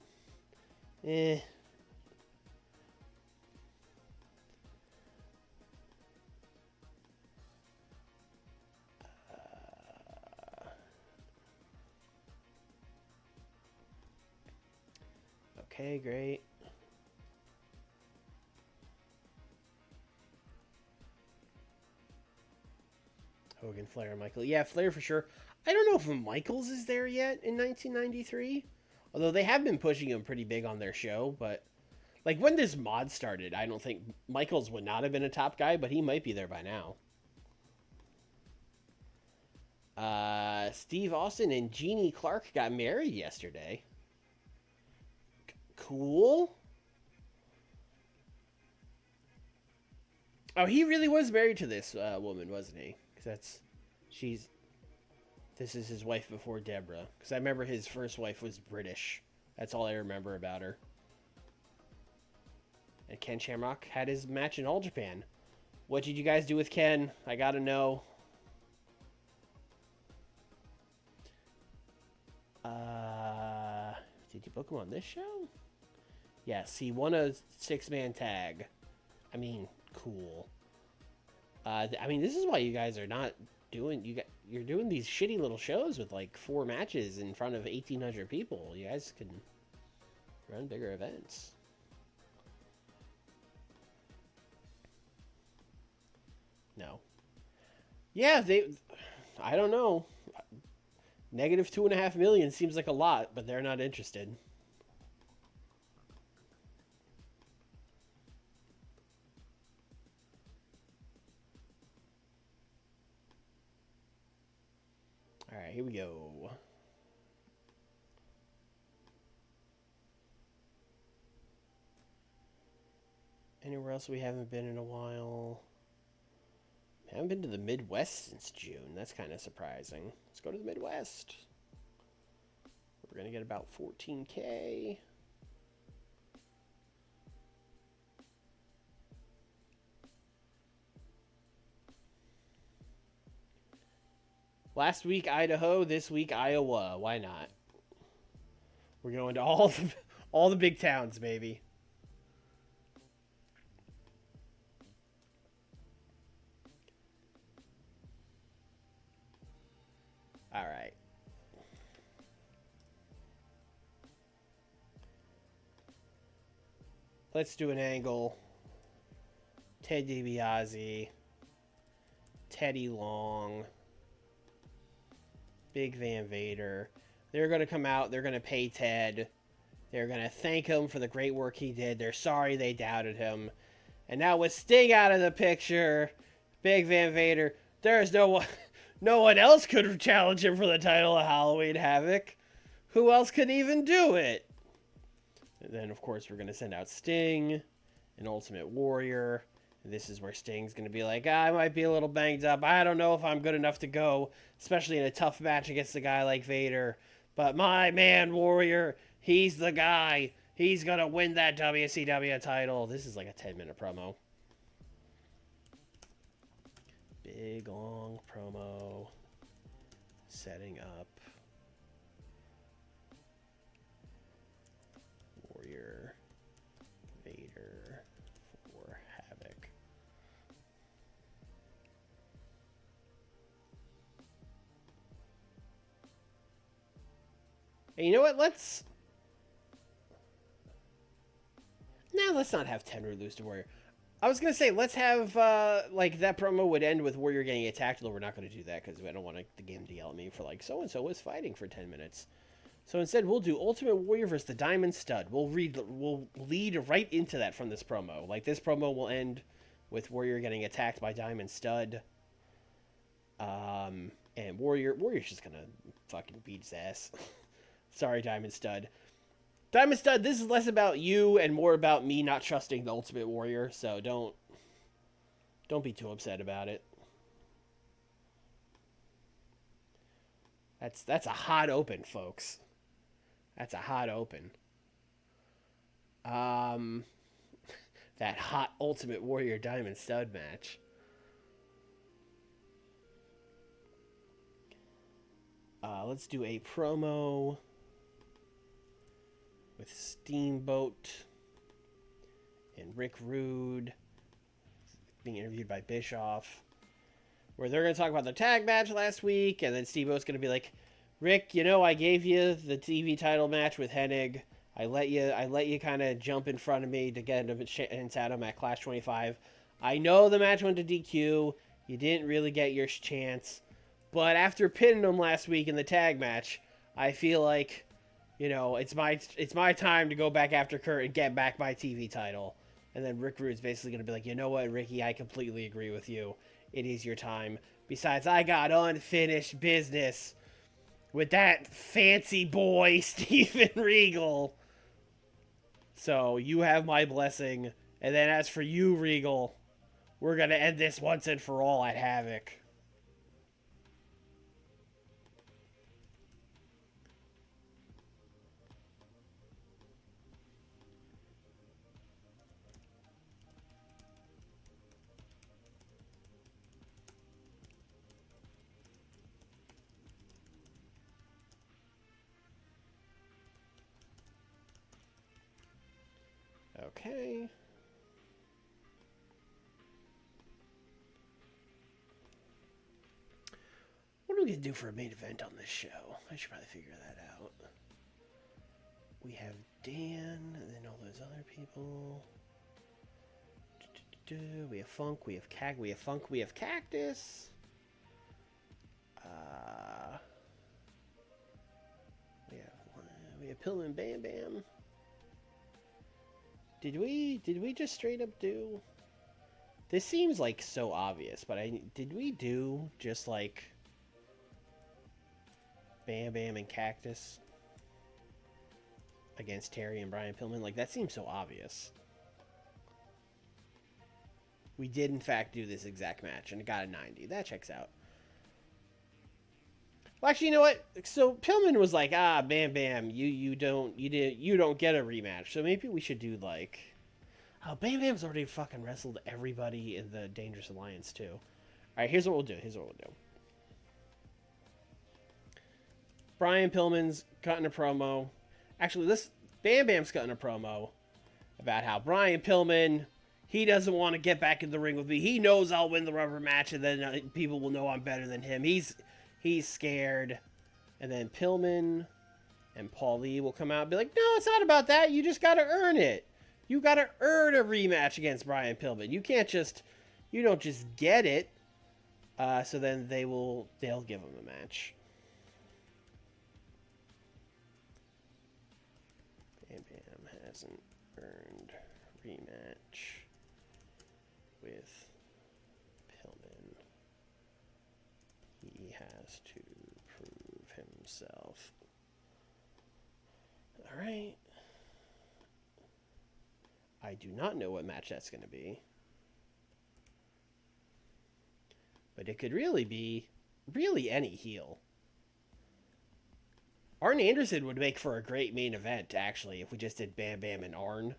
okay, great. Hogan, Flair, Michael. Yeah, Flair for sure. I don't know if Michaels is there yet in 1993. Although they have been pushing him pretty big on their show, but like when this mod started, I don't think Michaels would not have been a top guy, but he might be there by now. Steve Austin and Jeannie Clark got married yesterday. Cool. Oh, he really was married to this woman, wasn't he? Because this is his wife before Deborah. Because I remember his first wife was British. That's all I remember about her. And Ken Shamrock had his match in All Japan. What did you guys do with Ken? I gotta know. Did you book him on this show? Yes, he won a 6-man tag. I mean, cool. I mean, this is why you guys are not doing... You're doing these shitty little shows with, like, 4 matches in front of 1,800 people. You guys can run bigger events. No. Yeah, I don't know. Negative $2.5 million seems like a lot, but they're not interested. All right, here we go. Anywhere else we haven't been in a while? I haven't been to the Midwest since June. That's kind of surprising. Let's go to the Midwest. We're going to get about 14K. Last week, Idaho. This week, Iowa. Why not? We're going to all the big towns, baby. All right. Let's do an angle. Ted DiBiase. Teddy Long. Big Van Vader. They're going to come out. They're going to pay Ted. They're going to thank him for the great work he did. They're sorry they doubted him. And now with Sting out of the picture, Big Van Vader, there's no one else could challenge him for the title of Halloween Havoc. Who else could even do it? And then, of course, we're going to send out Sting, an Ultimate Warrior. And this is where Sting's going to be like, I might be a little banged up. I don't know if I'm good enough to go, especially in a tough match against a guy like Vader. But my man, Warrior, he's the guy. He's going to win that WCW title. This is like a 10-minute promo. Big, long promo. Setting up. Warrior. Vader. For Havoc. And you know what? Let's not have Tenru lose to Warrior. I was going to say, let's have, like, that promo would end with Warrior getting attacked, although we're not going to do that because I don't want the game to yell at me for, like, so-and-so was fighting for 10 minutes. So instead, we'll do Ultimate Warrior versus the Diamond Stud. We'll lead right into that from this promo. Like, this promo will end with Warrior getting attacked by Diamond Stud. And Warrior's just going to fucking beat his ass. Sorry, Diamond Stud. Diamond Stud, this is less about you and more about me not trusting the Ultimate Warrior, so don't be too upset about it. That's a hot open, folks. That's a hot open. That hot Ultimate Warrior Diamond Stud match. Let's do a promo with Steamboat and Rick Rude being interviewed by Bischoff, where they're going to talk about their tag match last week, and then Steamboat's going to be like, Rick, you know, I gave you the TV title match with Hennig. I let you kind of jump in front of me to get a chance at him at Clash 25. I know the match went to DQ. You didn't really get your chance. But after pinning him last week in the tag match, I feel like, you know, it's my time to go back after Kurt and get back my TV title. And then Rick Rude's basically going to be like, you know what, Ricky, I completely agree with you. It is your time. Besides, I got unfinished business with that fancy boy, Steven Regal. So you have my blessing. And then as for you, Regal, we're going to end this once and for all at Havoc. Okay. What are we going to do for a main event on this show? I should probably figure that out. We have Dan, and then all those other people. We have Funk, we have we have Funk, we have Cactus. We have Pillman Bam Bam. Did we just straight up do? This seems like so obvious, but did we do just like Bam Bam and Cactus against Terry and Brian Pillman? Like, that seems so obvious. We did, in fact, do this exact match, and it got a 90. That checks out. Well, actually, you know what? So Pillman was like, Bam Bam, you don't get a rematch. So maybe we should do like, oh, Bam Bam's already fucking wrestled everybody in the Dangerous Alliance too. All right, here's what we'll do. Brian Pillman's cutting a promo. Actually, this Bam Bam's cutting a promo about how Brian Pillman, he doesn't want to get back in the ring with me. He knows I'll win the rubber match, and then people will know I'm better than him. He's scared. And then Pillman and Paul Lee will come out and be like, no, it's not about that. You just got to earn it. You got to earn a rematch against Brian Pillman. You don't just get it. So then they'll give him a match. Bam Bam hasn't earned rematch with Pillman. He has to prove himself. All right. I do not know what match that's going to be. But it could really be any heel. Arn Anderson would make for a great main event, actually, if we just did Bam Bam and Arn.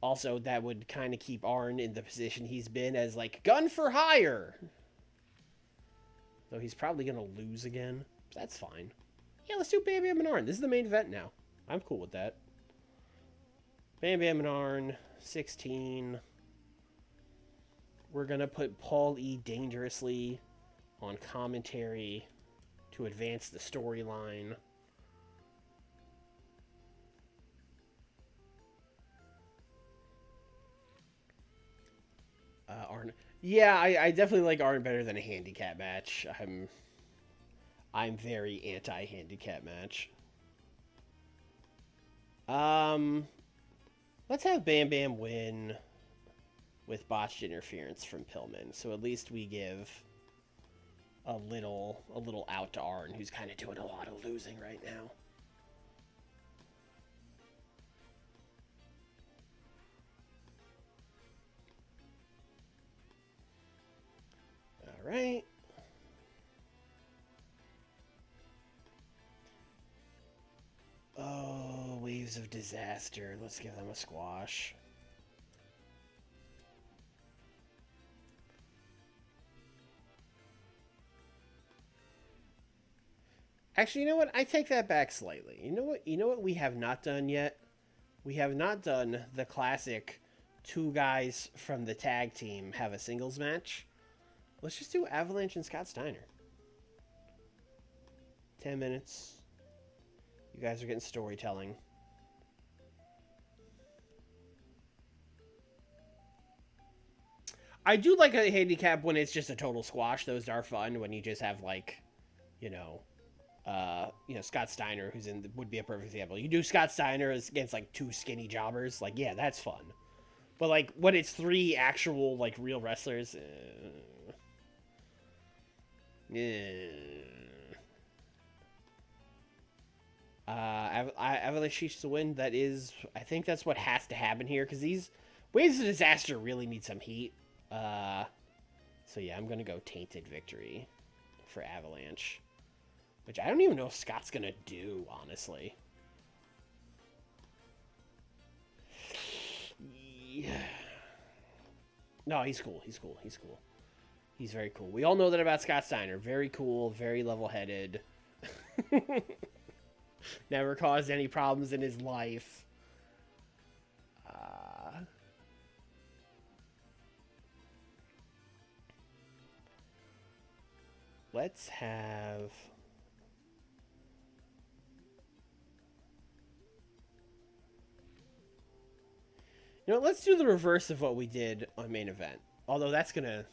Also, that would kind of keep Arn in the position he's been as, like, gun for hire. Though he's probably going to lose again. That's fine. Yeah, let's do Bam Bam and Arn. This is the main event now. I'm cool with that. Bam Bam and Arn, 16. We're going to put Paul E. Dangerously on commentary to advance the storyline. Arn. Yeah, I definitely like Arn better than a handicap match. I'm very anti-handicap match. Let's have Bam Bam win with botched interference from Pillman. So at least we give a little out to Arn, who's kind of doing a lot of losing right now. All right. Oh, Waves of Disaster. Let's give them a squash. Actually, you know what? I take that back slightly. You know what we have not done yet? We have not done the classic two guys from the tag team have a singles match. Let's just do Avalanche and Scott Steiner. 10 minutes. You guys are getting storytelling. I do like a handicap when it's just a total squash. Those are fun when you just have, like, Scott Steiner, would be a perfect example. You do Scott Steiner against, like, two skinny jobbers. Like, yeah, that's fun. But, like, when it's three actual, like, real wrestlers... Avalanche to win. I think that's what has to happen here, because these Waves of Disaster really need some heat. So yeah, I'm gonna go Tainted Victory for Avalanche, which I don't even know if Scott's gonna do, honestly. Yeah. No, he's cool. He's very cool. We all know that about Scott Steiner. Very cool, very level-headed. Never caused any problems in his life. Let's have... let's do the reverse of what we did on main event. Although that's going to...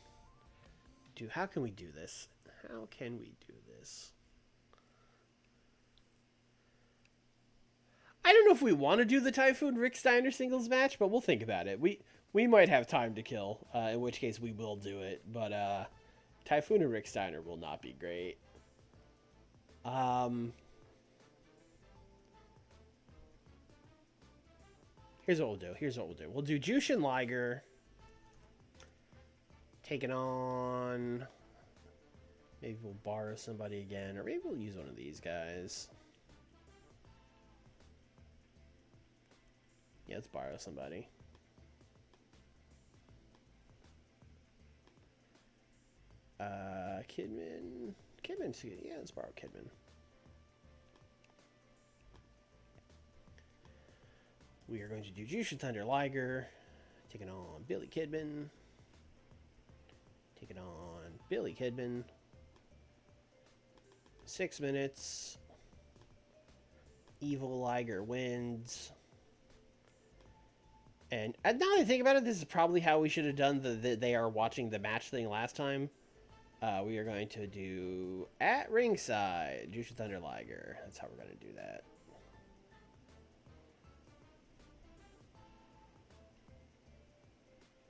How can we do this? I don't know if we want to do the Typhoon Rick Steiner singles match, but we'll think about it. We might have time to kill, in which case we will do it. But Typhoon and Rick Steiner will not be great. Here's what we'll do. We'll do Jushin Liger Taking on... Maybe we'll borrow somebody again, or maybe we'll use one of these guys. Yeah, let's borrow somebody. Kidman. Kidman's good. Yeah, let's borrow Kidman. We are going to do Jushin Thunder Liger. Taking on Billy Kidman. Taking on Billy Kidman. 6 minutes. Evil Liger wins. And now that I think about it, this is probably how we should have done the they are watching the match thing last time. We are going to do at ringside, Jushin Thunder Liger. That's how we're going to do that.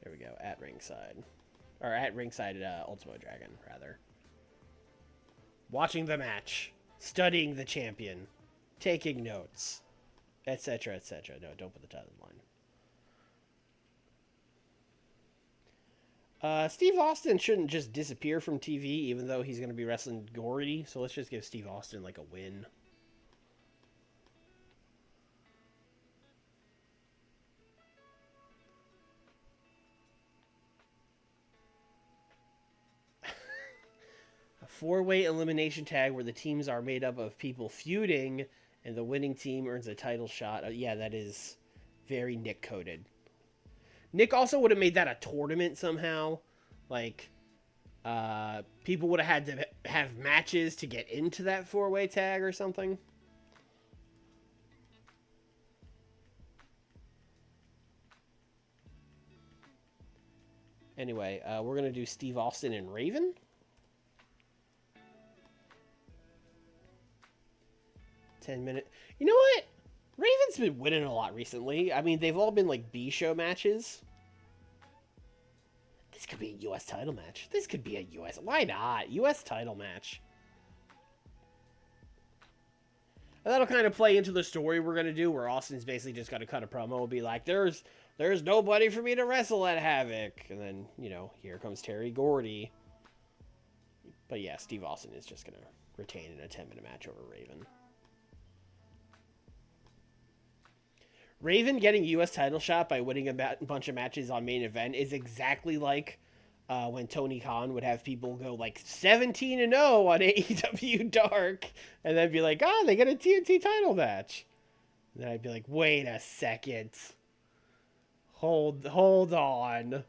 There we go, at ringside. Or at ringside Ultimo Dragon, rather. Watching the match, studying the champion, taking notes, etc., etc. No, don't put the title line. Steve Austin shouldn't just disappear from TV, even though he's going to be wrestling Gordy. So let's just give Steve Austin, like, a win. A 4-way elimination tag where the teams are made up of people feuding, and the winning team earns a title shot. Yeah, that is very Nick-coded. Nick also would have made that a tournament somehow. Like, people would have had to have matches to get into that 4-way tag or something. Anyway, we're going to do Steve Austin and Raven. $10-minute. You know what? Raven's been winning a lot recently. I mean, they've all been, like, B-show matches. This could be a U.S. title match. This could be a U.S. Why not? U.S. title match. And that'll kind of play into the story we're going to do, where Austin's basically just got to cut a promo and be like, there's nobody for me to wrestle at Havoc. And then, you know, here comes Terry Gordy. But yeah, Steve Austin is just going to retain in a 10-minute match over Raven. Raven getting U.S. title shot by winning a bunch of matches on main event is exactly like when Tony Khan would have people go like 17-0 on AEW Dark and then be like, they get a TNT title match. And then I'd be like, wait a second. Hold on.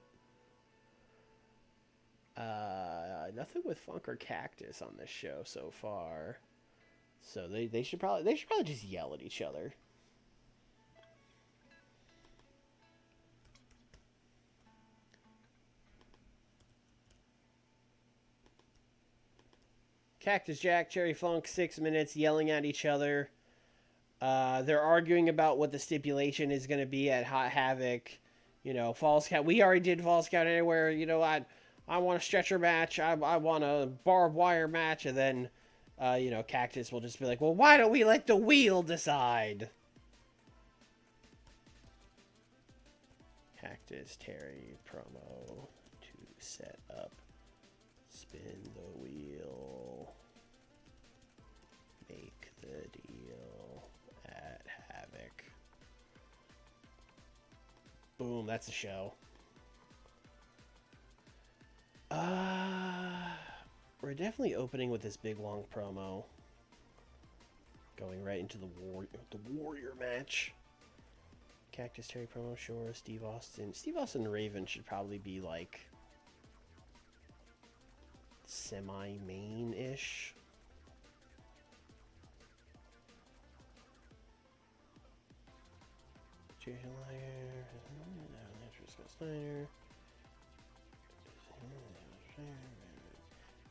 Nothing with Funk or Cactus on this show so far. So they should probably just yell at each other. Cactus Jack, Cherry Funk, 6 minutes yelling at each other. They're arguing about what the stipulation is going to be at Hot Havoc. You know, Falls Count. We already did Falls Count Anywhere. You know, I want a stretcher match. I want a barbed wire match. And then, you know, Cactus will just be like, well, why don't we let the wheel decide? Cactus Terry promo to set up. Spin the wheel. Make the deal at Havoc. Boom, that's a show. We're definitely opening with this big long promo. Going right into the warrior match. Cactus Terry promo, sure. Steve Austin and Raven should probably be like semi-main-ish. Jason Liger.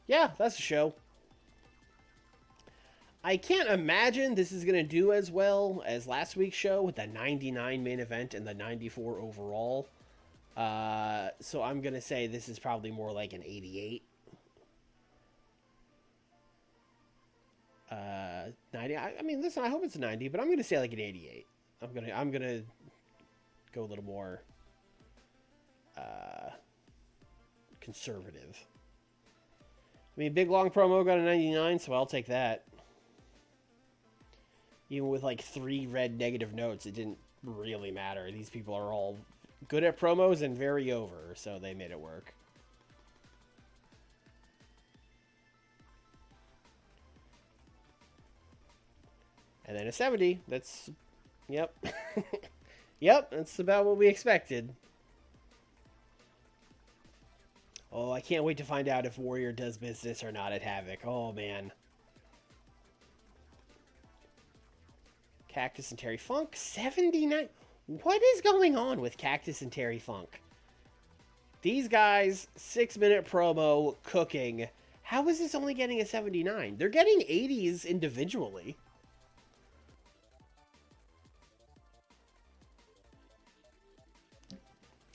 Yeah, that's a show. I can't imagine this is going to do as well as last week's show with the 99 main event and the 94 overall. So I'm going to say this is probably more like an 88. 90. I mean, listen, I hope it's a 90, but I'm going to say like an 88. I'm gonna go a little more conservative. I mean, big long promo got a 99, so I'll take that. Even with like 3 red negative notes, it didn't really matter. These people are all good at promos and very over, so they made it work. And then a 70. That's... Yep. Yep, that's about what we expected. Oh, I can't wait to find out if Warrior does business or not at Havoc. Oh, man. Cactus and Terry Funk, 79. What is going on with Cactus and Terry Funk? These guys, 6-minute promo, cooking. How is this only getting a 79? They're getting 80s individually.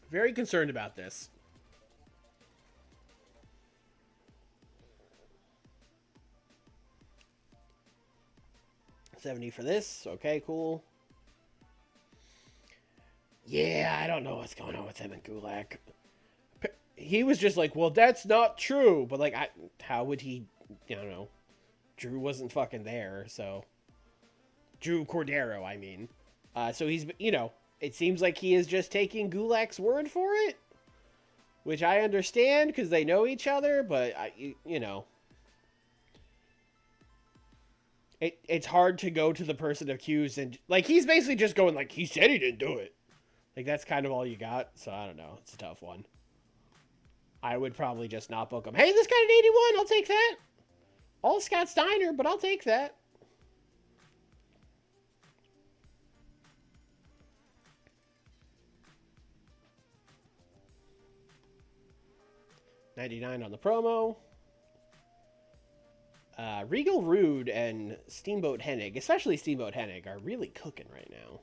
Very concerned about this. $70 for this. Okay, cool. Yeah, I don't know what's going on with him and Gulak. He was just like, well, that's not true. But, like, how would he... I don't know. Drew wasn't fucking there, so... Drew Cordero, I mean. So he's, you know... It seems like he is just taking Gulak's word for it. Which I understand, because they know each other, but, you know... It's hard to go to the person accused and... Like, he's basically just going, like, he said he didn't do it. Like, that's kind of all you got, so I don't know. It's a tough one. I would probably just not book him. Hey, this got an 81, I'll take that. All Scott Steiner, but I'll take that. $99 on the promo. Regal Rude and Steamboat Hennig, especially Steamboat Hennig, are really cooking right now.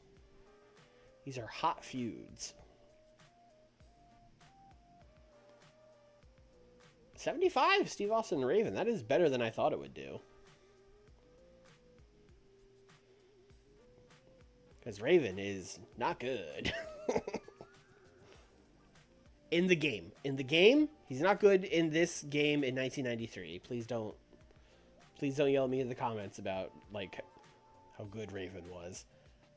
These are hot feuds. 75, Steve Austin and Raven. That is better than I thought it would do. Because Raven is not good. In the game. In the game, he's not good in this game in 1993. Please don't yell at me in the comments about, like, how good Raven was.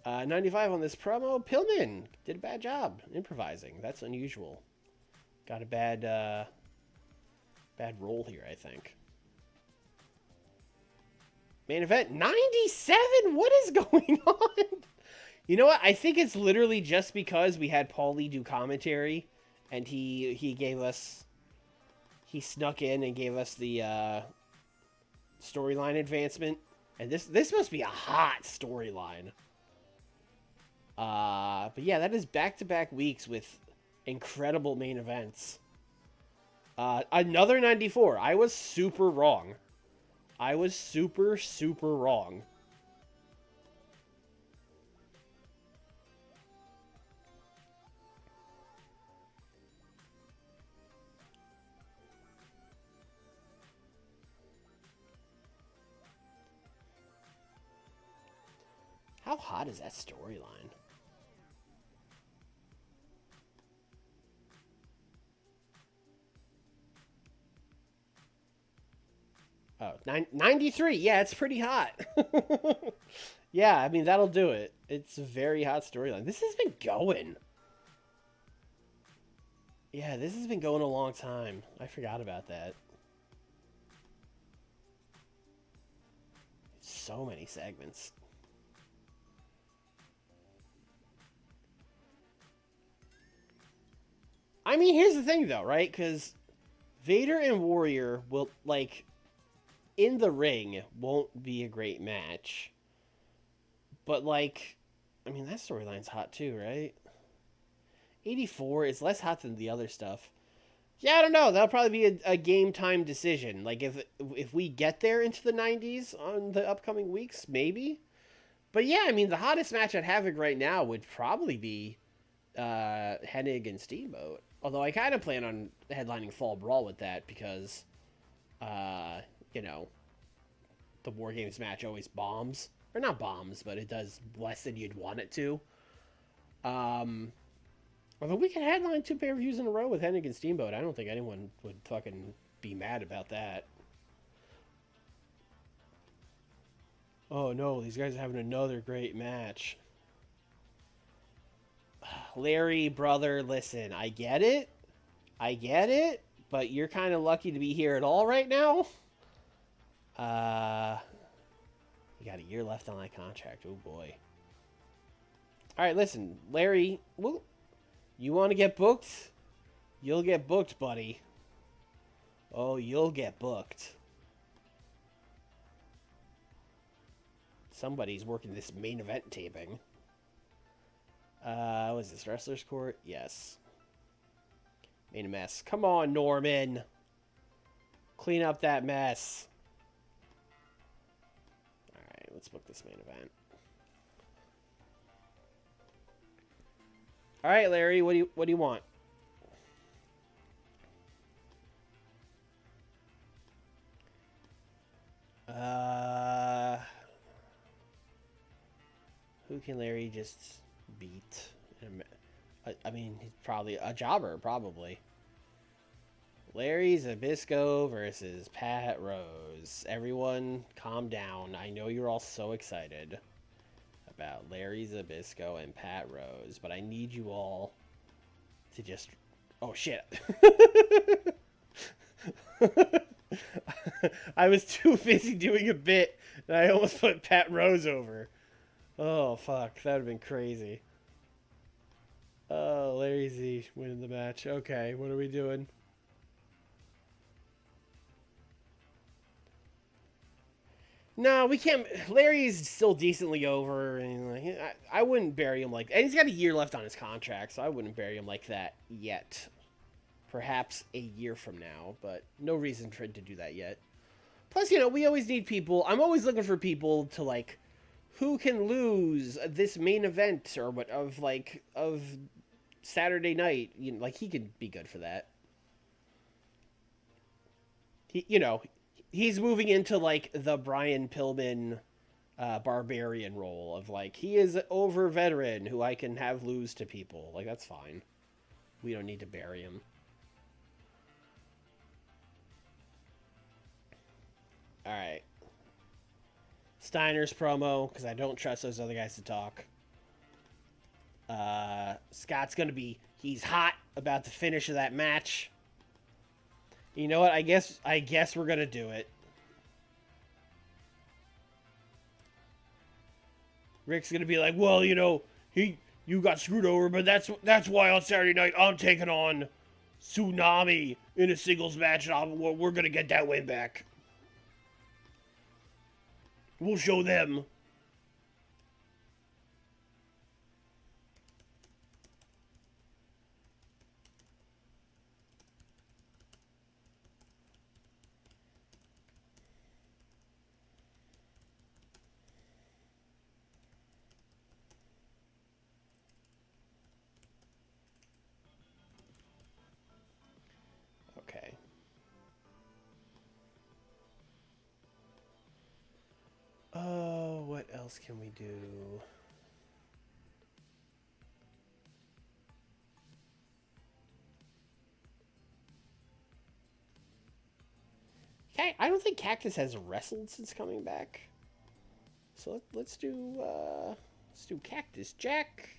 95 on this promo. Pillman did a bad job improvising. That's unusual. Got a bad roll here, I think. Main event, 97? What is going on? You know what? I think it's literally just because we had Paulie do commentary, and he gave us... He snuck in and gave us the storyline advancement. And this must be a hot storyline. But yeah, that is back-to-back weeks with incredible main events. Another 94. I was super wrong. I was super, super wrong. How hot is that storyline? Oh, 93. Yeah, it's pretty hot. Yeah, I mean, that'll do it. It's a very hot storyline. This has been going. Yeah, this has been going a long time. I forgot about that. So many segments. I mean, here's the thing, though, right? Because Vader and Warrior will, like, in the ring, won't be a great match. But, like, I mean, that storyline's hot, too, right? 84 is less hot than the other stuff. Yeah, I don't know. That'll probably be a game time decision. Like, if we get there into the 90s on the upcoming weeks, maybe. But, yeah, I mean, the hottest match at Havoc right now would probably be Hennig and Steamboat. Although I kind of plan on headlining Fall Brawl with that because, you know, the War Games match always bombs. Or not bombs, but it does less than you'd want it to. Or Although we could headline 2 pay-per-views in a row with Hennig and Steamboat. I don't think anyone would fucking be mad about that. Oh no, these guys are having another great match. Larry, brother, listen, I get it. I get it, but you're kind of lucky to be here at all right now. You got a year left on that contract. Oh boy. All right, listen, Larry, well, you want to get booked? You'll get booked, buddy. Oh, you'll get booked. Somebody's working this main event taping. Was this Wrestler's Court? Yes. Made a mess. Come on, Norman. Clean up that mess. Alright, let's book this main event. Alright, Larry, what do you want? Who can Larry just beat? I mean, he's probably a jobber, probably. Larry Zbyszko versus Pat Rose. Everyone, calm down. I know you're all so excited about Larry Zbyszko and Pat Rose, but I need you all to just... Oh, shit. I was too busy doing a bit, and I almost put Pat Rose over. Oh, fuck. That would have been crazy. Oh, Larry Z winning the match. Okay, what are we doing? No, we can't. Larry's still decently over, and I wouldn't bury him like. And he's got a year left on his contract, so I wouldn't bury him like that yet. Perhaps a year from now, but no reason for him to do that yet. Plus, we always need people. I'm always looking for people to like, who can lose this main event or what of Saturday night. Like he could be good for that. He's moving into like the Brian Pillman barbarian role of like he is an over veteran who I can have lose to people. Like that's fine. We don't need to bury him. All right. Steiner's promo because I don't trust those other guys to talk. Scott's gonna be he's hot about the finish of that match. You know what? I guess we're gonna do it. Rick's gonna be like, well, you got screwed over, but that's why on Saturday night I'm taking on Tsunami in a singles match, and we're gonna get that win back. We'll show them. Okay. Oh, what else can we do? Okay, I don't think Cactus has wrestled since coming back. So let's do Cactus Jack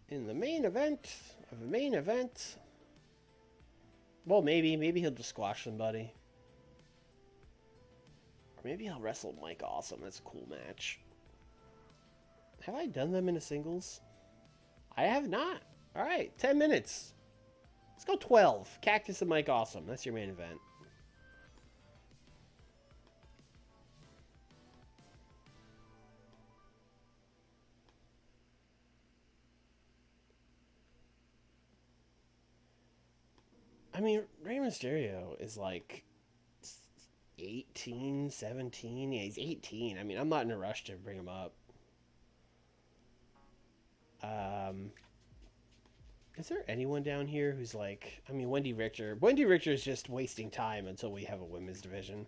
in the main event of a main event. Well, maybe he'll just squash somebody. Or maybe he'll wrestle Mike Awesome. That's a cool match. Have I done them in a singles? I have not. All right, 10 minutes. Let's go 12. Cactus and Mike Awesome. That's your main event. I mean, Rey Mysterio is like 18, 17. Yeah, he's 18. I mean, I'm not in a rush to bring him up. Is there anyone down here who's like... I mean, Wendy Richter. Wendy Richter is just wasting time until we have a women's division.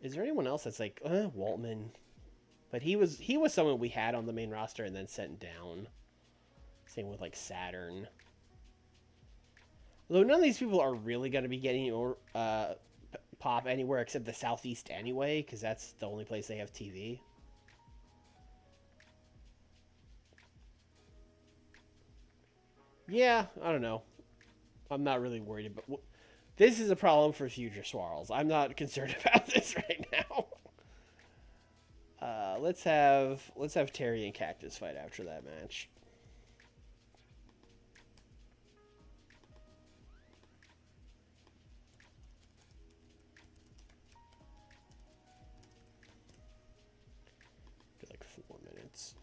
Is there anyone else that's like... Waltman. But he was someone we had on the main roster and then sent down. Same with like Saturn. Although none of these people are really going to be getting pop anywhere except the Southeast anyway, because that's the only place they have TV. Yeah, I don't know. I'm not really worried about. This is a problem for future Swarls. I'm not concerned about this right now. Let's have Terry and Cactus fight after that match. Be like 4 minutes.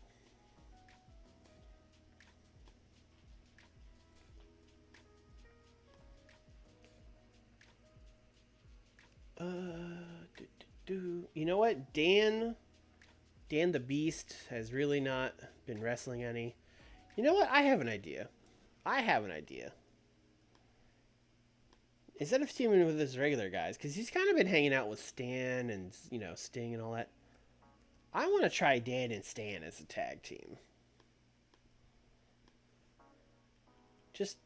You know what? Dan the Beast has really not been wrestling any. You know what? I have an idea. Instead of teaming with his regular guys, because he's kind of been hanging out with Stan and, you know, Sting and all that. I want to try Dan and Stan as a tag team. Just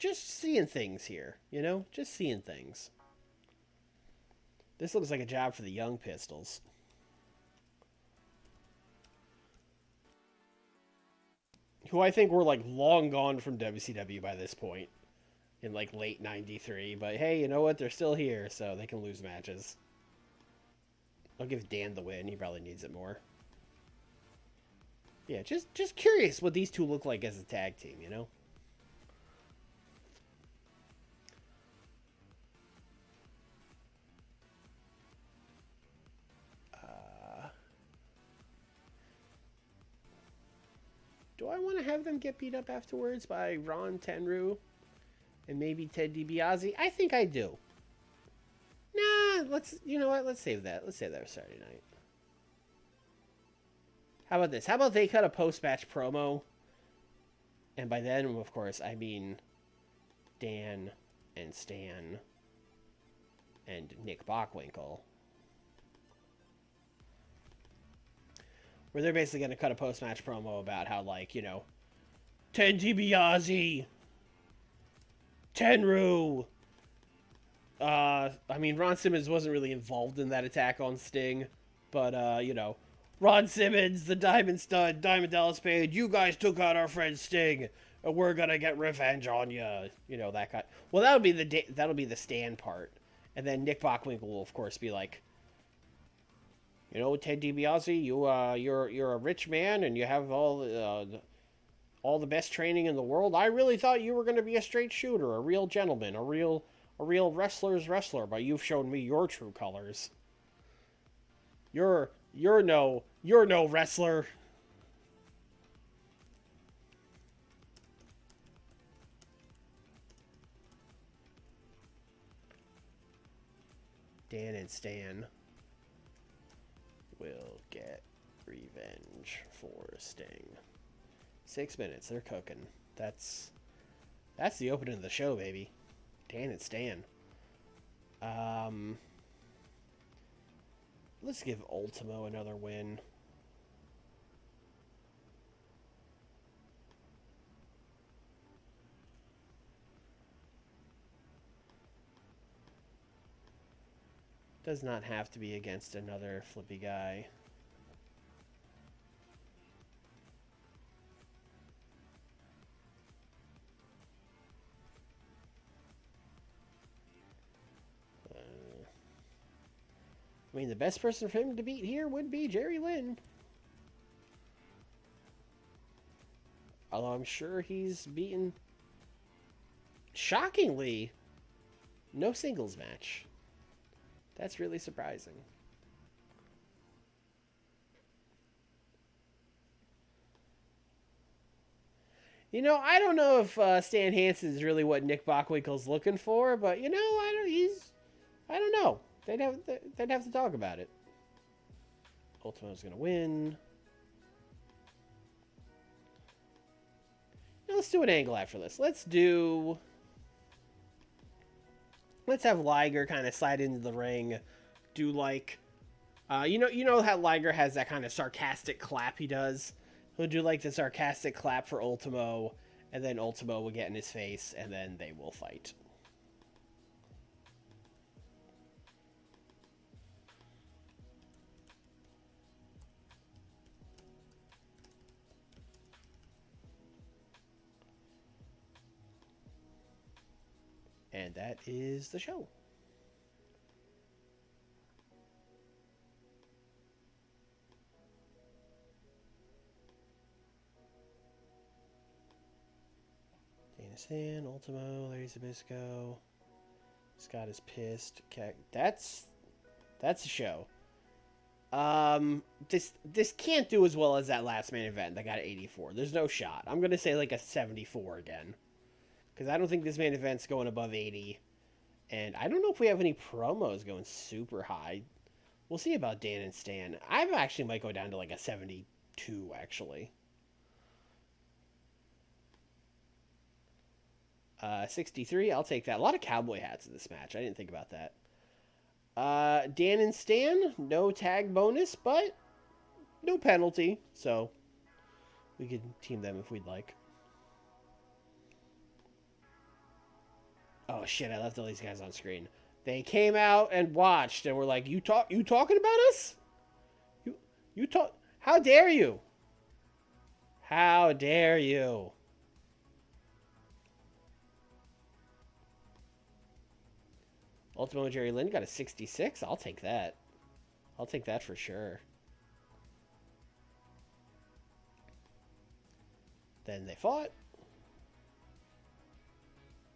seeing things here, you know? Just seeing things. This looks like a job for the Young Pistols. Who I think were like long gone from WCW by this point. In like late 93. But hey, you know what? They're still here, so they can lose matches. I'll give Dan the win. He probably needs it more. Yeah, just curious what these two look like as a tag team, you know? Do I want to have them get beat up afterwards by Ron Tenryu and maybe Ted DiBiase? I think I do. Nah, you know what? Let's save that. Let's save that for Saturday night. How about this? How about they cut a post-match promo? And by then, of course, I mean Dan and Stan and Nick Bockwinkel. Where they're basically going to cut a post-match promo about how, like, you know, Ted DiBiase, Tenryu. I mean, Ron Simmons wasn't really involved in that attack on Sting, but, you know, Ron Simmons, the Diamond Stud, Diamond Dallas Page, you guys took out our friend Sting, and we're gonna get revenge on you. You know, that kind. Well, that'll be the Stan part, and then Nick Bockwinkel will, of course, be like, you know, Ted DiBiase, you're a rich man and you have all the best training in the world. I really thought you were going to be a straight shooter, a real gentleman, a real wrestler's wrestler, but you've shown me your true colors. You're no wrestler. Dan and Stan will get revenge for Sting. 6 minutes, they're cooking. That's the opening of the show, baby. Dan and Stan. Let's give Ultimo another win. Does not have to be against another flippy guy. I mean, the best person for him to beat here would be Jerry Lynn. Although I'm sure he's beaten... Shockingly, no singles match. That's really surprising. You know, I don't know if Stan Hansen is really what Nick Bockwinkel's looking for, but you know, I don't know. They'd have to talk about it. Ultimo's gonna win. Now let's do an angle after this. Let's have Liger kind of slide into the ring, do like, you know how Liger has that kind of sarcastic clap he does. He'll do like the sarcastic clap for Ultimo, and then Ultimo will get in his face, and then they will fight. And that is the show. Dana Stan, Ultimo, Larry Zbyszko. Scott is pissed. Okay, that's a show. This can't do as well as that last main event that got an 84. There's no shot. I'm gonna say like a 74 again, because I don't think this main event's going above 80, and I don't know if we have any promos going super high. We'll see about Dan and Stan. I actually might go down to like a 72 actually. 63, I'll take that. A lot of cowboy hats in this match. I didn't think about that. Dan and Stan, no tag bonus, but no penalty, so we could team them if we'd like. Oh shit! I left all these guys on screen. They came out and watched, and were like, "You talking about us? You talk? How dare you? How dare you?" Ultimo Jerry Lynn got a 66. I'll take that. I'll take that for sure. Then they fought.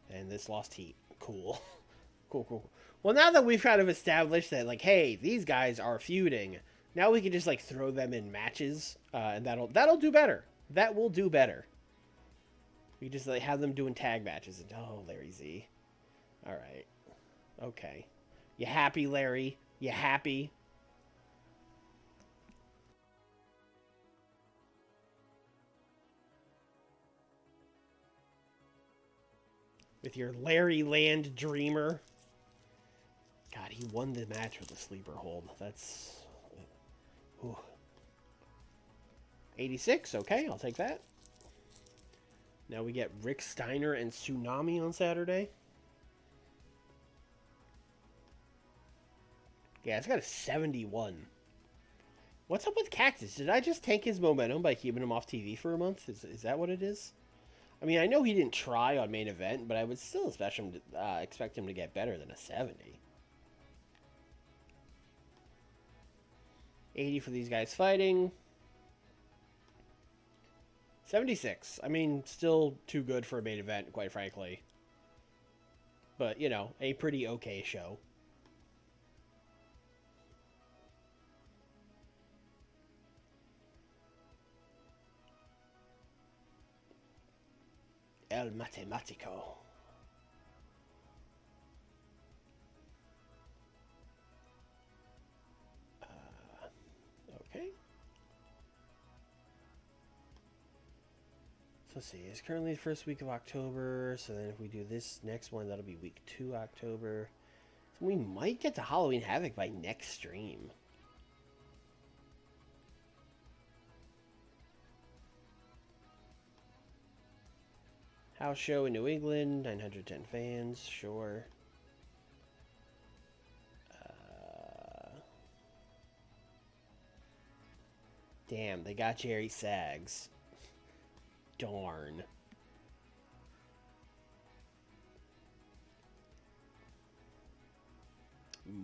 And this lost heat. Cool. Cool. Well, now that we've kind of established that, like, hey, these guys are feuding, now we can just, like, throw them in matches, and that'll do better. That will do better. We just, like, have them doing tag matches. And, oh, Larry Z. All right. Okay. You happy, Larry? You happy? With your Larry Land Dreamer? God, he won the match with a sleeper hold. That's... Ooh. 86, okay, I'll take that. Now we get Rick Steiner and Tsunami on Saturday. Yeah, it's got a 71. What's up with Cactus? Did I just tank his momentum by keeping him off TV for a month? Is that what it is? I mean, I know he didn't try on main event, but I would still expect him to get better than a 70. 80 for these guys fighting. 76. I mean, still too good for a main event, quite frankly. But, you know, a pretty okay show. El Matematico. Okay. So let's see. It's currently the first week of October. So then if we do this next one, that'll be week 2 October. So we might get to Halloween Havoc by next stream. House show in New England, 910 fans, sure. Damn, they got Jerry Sags. Darn.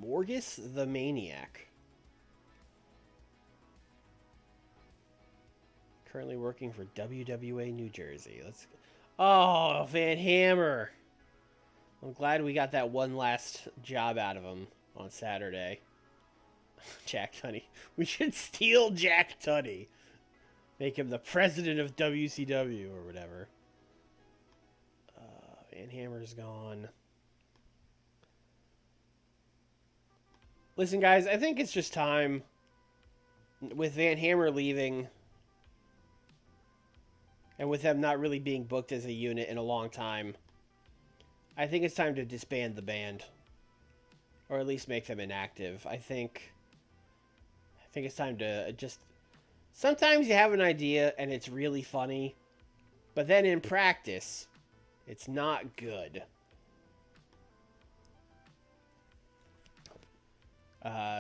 Morgus the Maniac. Currently working for WWA New Jersey. Let's. Oh, Van Hammer. I'm glad we got that one last job out of him on Saturday. Jack Tunney. We should steal Jack Tunney. Make him the president of WCW or whatever. Van Hammer's gone. Listen, guys, I think it's just time. With Van Hammer leaving, and with them not really being booked as a unit in a long time, I think it's time to disband the band. Or at least make them inactive. I think it's time to just Sometimes you have an idea and it's really funny, but then in practice, it's not good.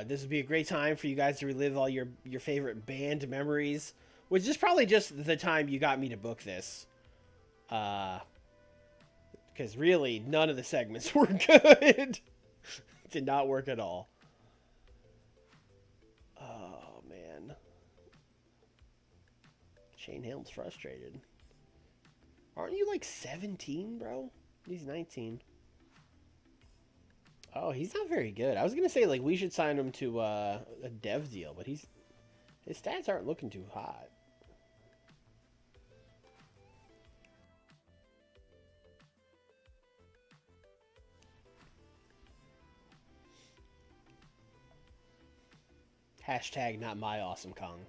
This would be a great time for you guys to relive all your favorite band memories, which is probably just the time you got me to book this. Because really, none of the segments were good. Did not work at all. Oh, man. Shane Helm's frustrated. Aren't you like 17, bro? He's 19. Oh, he's not very good. I was gonna say like we should sign him to a dev deal, but his stats aren't looking too hot. Hashtag not my awesome Kong.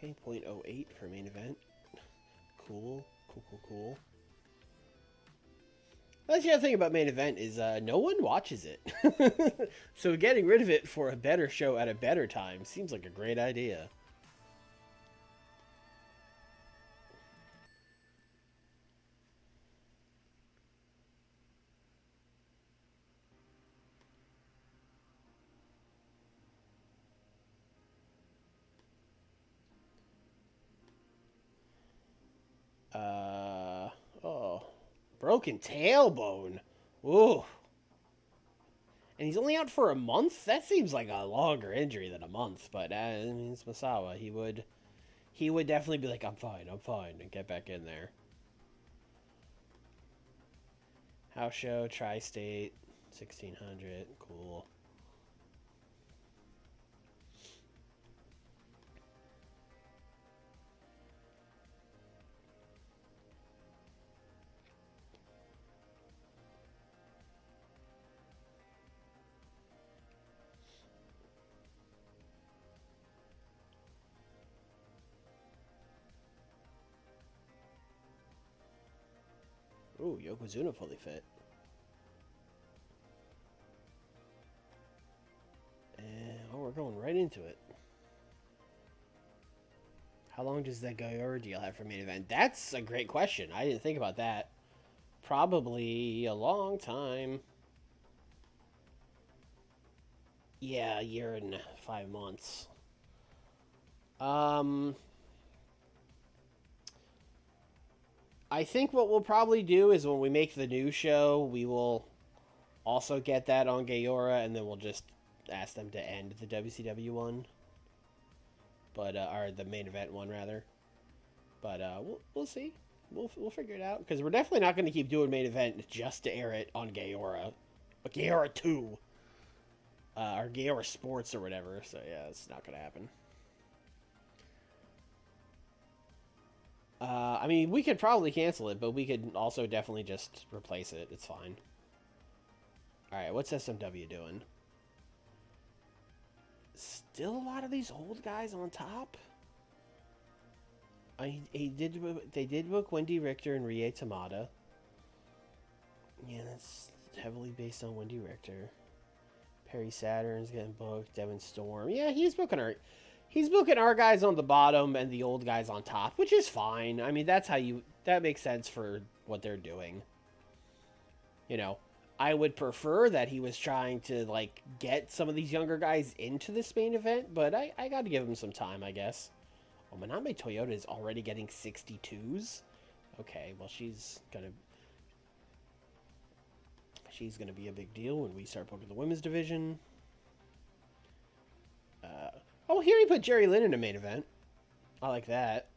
Okay, 0.08 for main event. Cool. Cool. That's the other thing about main event is no one watches it. So getting rid of it for a better show at a better time seems like a great idea. Oh. Broken tailbone. Ooh. And he's only out for a month? That seems like a longer injury than a month, but I mean, it's Masawa. He would definitely be like, I'm fine, and get back in there. House show, Tri-State, 1600, cool. Ooh, Yokozuna fully fit. And we're going right into it. How long does that Gaiora deal have for main event? That's a great question. I didn't think about that. Probably a long time. Yeah, a year and 5 months. I think what we'll probably do is when we make the new show, we will also get that on Gaora, and then we'll just ask them to end the WCW one, but or the main event one rather. But we'll see. We'll figure it out because we're definitely not going to keep doing main event just to air it on Gaora, but Gaora 2, or Gaora Sports or whatever. So yeah, it's not going to happen. I mean, we could probably cancel it, but we could also definitely just replace it. It's fine. Alright, what's SMW doing? Still a lot of these old guys on top? They did book Wendy Richter and Rie Tamada. Yeah, that's heavily based on Wendy Richter. Perry Saturn's getting booked. Devin Storm. Yeah, he's booking our guys on the bottom and the old guys on top, which is fine. I mean, that makes sense for what they're doing. You know, I would prefer that he was trying to, like, get some of these younger guys into this main event, but I got to give him some time, I guess. Oh, Maname Toyota is already getting 62s? Okay, well, she's gonna be a big deal when we start booking the women's division. Oh, here he put Jerry Lynn in a main event. I like that.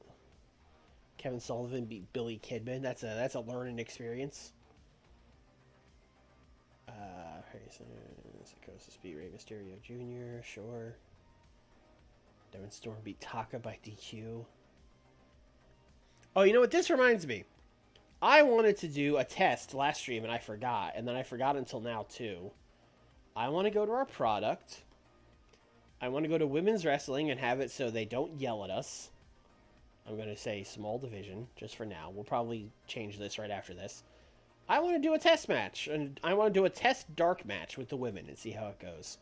Kevin Sullivan beat Billy Kidman. That's a learning experience. Psychosis beat Rey Mysterio Jr. Sure. Devin Storm beat Taka by DQ. Oh, you know what? This reminds me. I wanted to do a test last stream and I forgot. And then I forgot until now, too. I want to go to our product. I want to go to women's wrestling and have it so they don't yell at us. I'm going to say small division, just for now. We'll probably change this right after this. I want to do a test match, and I want to do a test dark match with the women and see how it goes.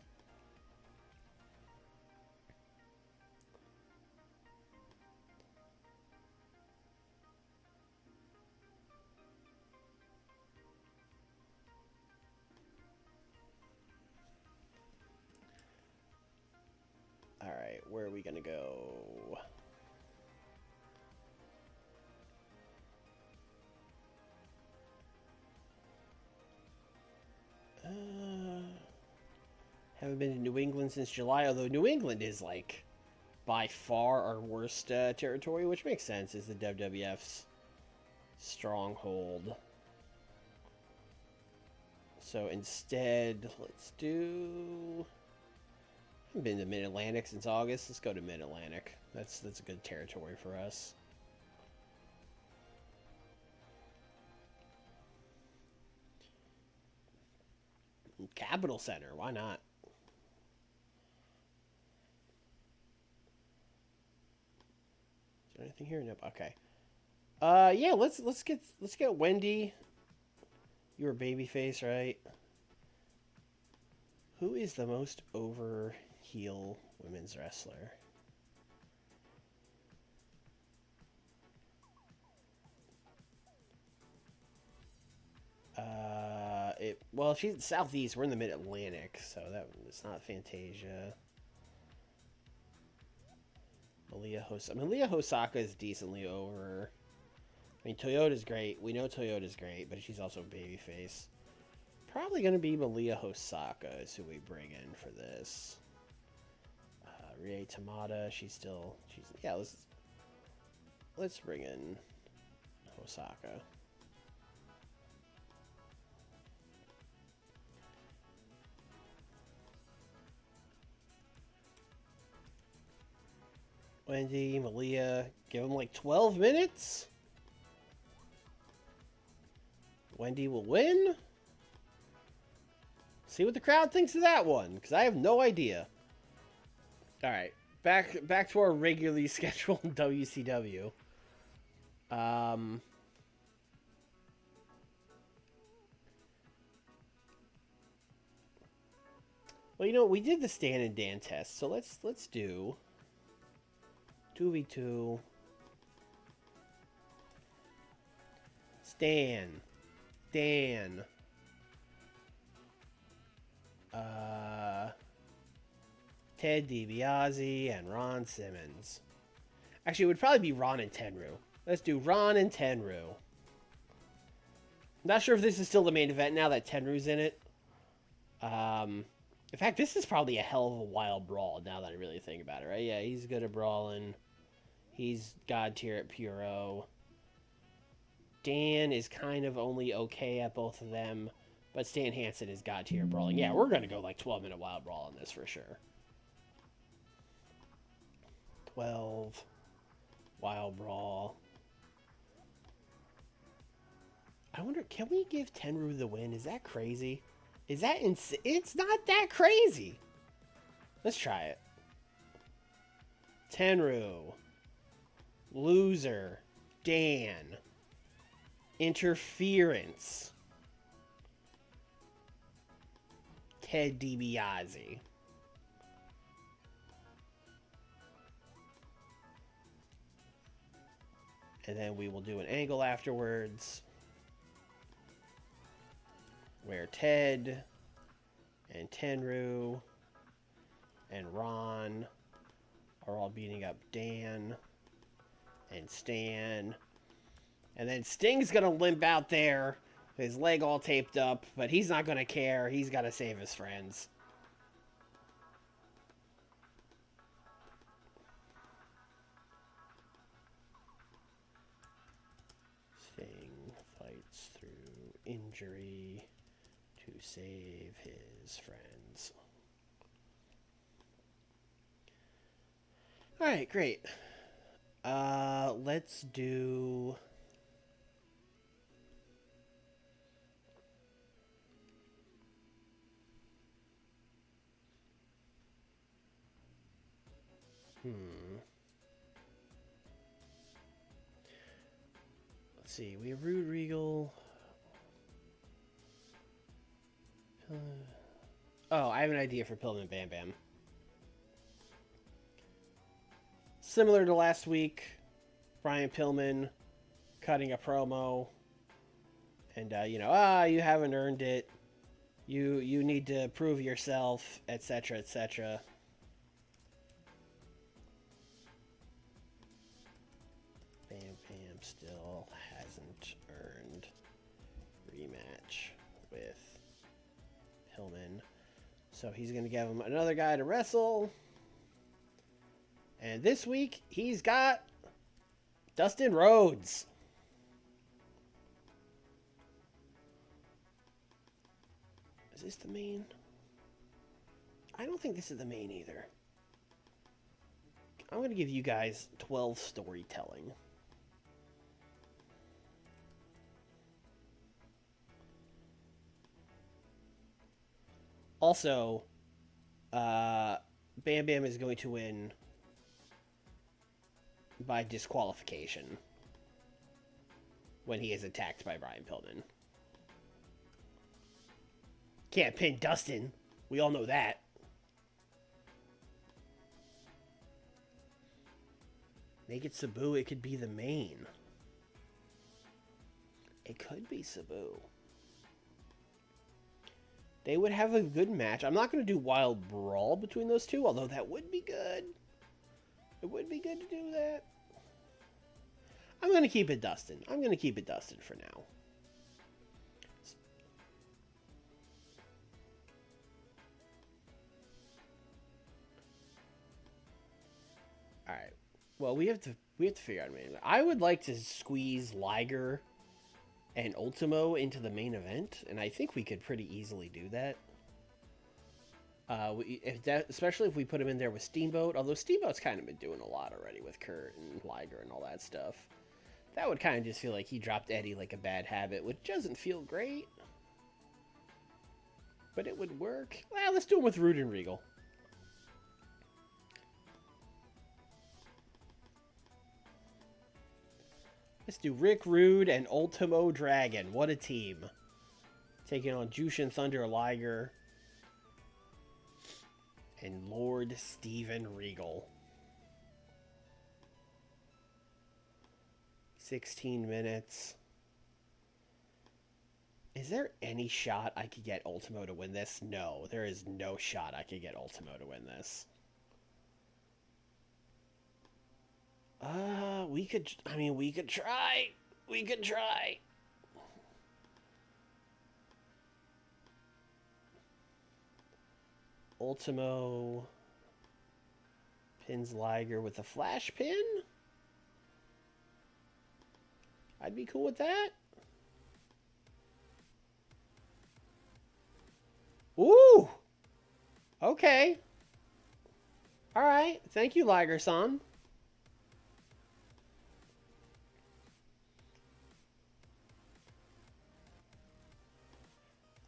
All right, where are we gonna go? Haven't been to New England since July, although New England is like by far our worst territory, which makes sense, is the WWF's stronghold. So instead, let's do. I haven't been to Mid Atlantic since August. Let's go to Mid Atlantic. That's a good territory for us. Capital Center, why not? Is there anything here? Nope. Okay. Yeah. Let's get Wendy. You were babyface, right? Who is the most over heel women's wrestler? Well, she's southeast. We're in the Mid Atlantic, so it's not Fantasia. Malia Hosaka is decently over. I mean, Toyota's great. We know Toyota's great, but she's also babyface. Probably going to be Malia Hosaka is who we bring in for this. Rie Tamada, she's yeah. Let's bring in Hosaka. Wendy, Malia, give them like 12 minutes. Wendy will win. See what the crowd thinks of that one, because I have no idea. All right, back to our regularly scheduled WCW. Well, we did the Stan and Dan test, so let's do 2v2. Stan, Dan, Ted DiBiase, and Ron Simmons. Actually, it would probably be Ron and Tenryu. Let's do Ron and Tenryu. Not sure if this is still the main event now that Tenryu's in it. In fact, this is probably a hell of a wild brawl now that I really think about it, right? Yeah, he's good at brawling. He's god tier at Puro. Dan is kind of only okay at both of them, but Stan Hansen is god tier brawling. Yeah, we're going to go like 12-minute wild brawl on this for sure. 12 wild brawl. I wonder, can we give Tenryu the win? Is that crazy? Is that insane? It's not that crazy. Let's try it. Tenryu. Loser. Dan. Interference. Ted DiBiase. And then we will do an angle afterwards where Ted and Tenryu and Ron are all beating up Dan and Stan. And then Sting's going to limp out there, his leg all taped up, but he's not going to care. He's got to save his friends. Sting fights through injury to save his friends. All right, great. Let's do... Let's see. We have Rude Regal. Oh, I have an idea for Pillman Bam Bam. Similar to last week, Brian Pillman cutting a promo, and you haven't earned it. You need to prove yourself, etc., etc. Bam Bam still hasn't earned rematch with Pillman, so he's gonna give him another guy to wrestle. And this week he's got Dustin Rhodes. Is this the main? I don't think this is the main either. I'm going to give you guys 12 storytelling. Also, Bam Bam is going to win by disqualification when he is attacked by Brian Pillman. Can't pin Dustin. We all know that. Make it Sabu. It could be the main. It could be Sabu. They would have a good match. I'm not going to do Wild Brawl between those two, although that would be good. It would be good to do that. I'm going to keep it Dustin. I'm going to keep it Dustin for now. Alright. Well, we have to figure out a main event. I would like to squeeze Liger and Ultimo into the main event, and I think we could pretty easily do that. Especially if we put him in there with Steamboat, although Steamboat's kind of been doing a lot already with Kurt and Liger and all that stuff. That would kind of just feel like he dropped Eddie like a bad habit, which doesn't feel great. But it would work. Well, let's do him with Rude and Regal. Let's do Rick Rude and Ultimo Dragon. What a team. Taking on Jushin Thunder Liger and Lord Steven Regal. 16 minutes. Is there any shot I could get Ultimo to win this? No, there is no shot I could get Ultimo to win this. We could try. We could try. Ultimo pins Liger with a flash pin. I'd be cool with that. Ooh. Okay. All right. Thank you, Liger-san.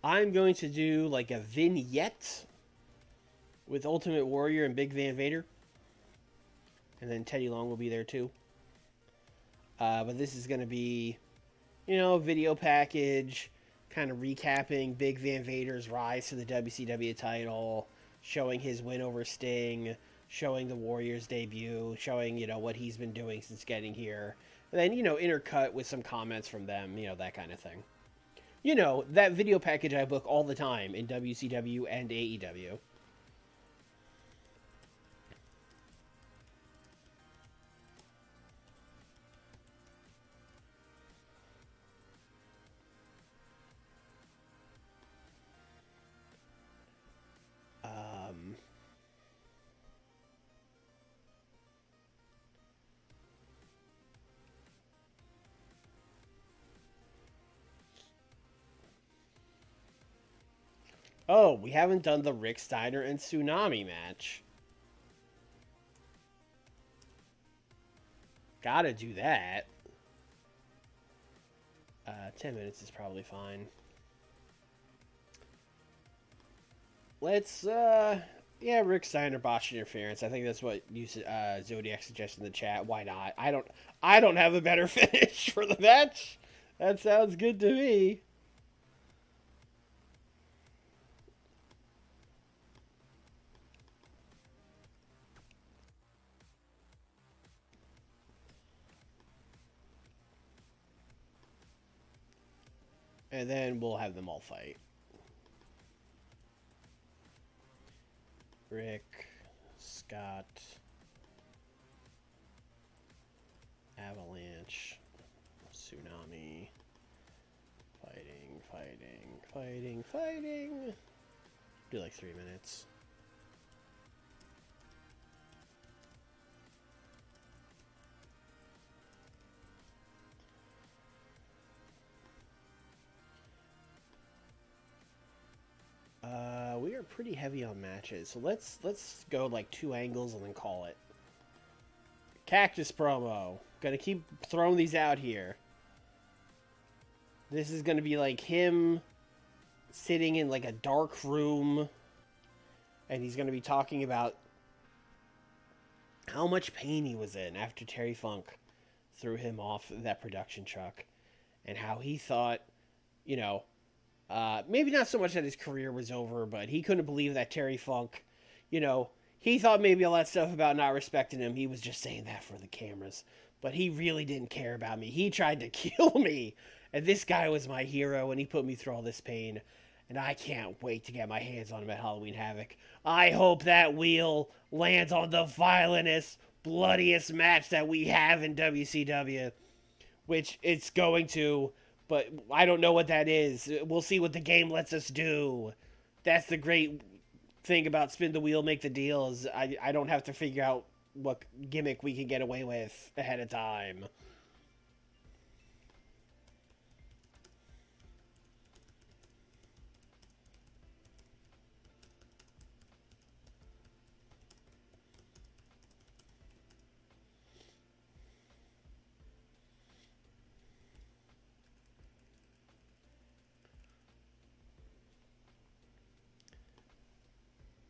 I'm going to do like a vignette with Ultimate Warrior and Big Van Vader. And then Teddy Long will be there too. But this is going to be, a video package, kind of recapping Big Van Vader's rise to the WCW title, showing his win over Sting, showing the Warrior's debut, showing, what he's been doing since getting here. And then, intercut with some comments from them, that kind of thing. That video package I book all the time in WCW and AEW. Oh, we haven't done the Rick Steiner and Tsunami match. Gotta do that. 10 minutes is probably fine. Let's, Rick Steiner botched interference. I think that's what you Zodiac suggested in the chat. Why not? I don't have a better finish for the match. That sounds good to me. And then we'll have them all fight. Rick, Scott, Avalanche, Tsunami, fighting. Do like 3 minutes. We are pretty heavy on matches, so let's go like 2 angles and then call it. Cactus promo. Gonna keep throwing these out here. This is gonna be like him sitting in like a dark room, and he's gonna be talking about how much pain he was in after Terry Funk threw him off that production truck, and how he thought, you know, maybe not so much that his career was over, but he couldn't believe that Terry Funk, you know, he thought maybe all that stuff about not respecting him, he was just saying that for the cameras. But he really didn't care about me. He tried to kill me. And this guy was my hero, and he put me through all this pain. And I can't wait to get my hands on him at Halloween Havoc. I hope that wheel lands on the violentest, bloodiest match that we have in WCW. Which it's going to, but I don't know what that is. We'll see what the game lets us do. That's the great thing about spin the wheel, make the deal, is I don't have to figure out what gimmick we can get away with ahead of time.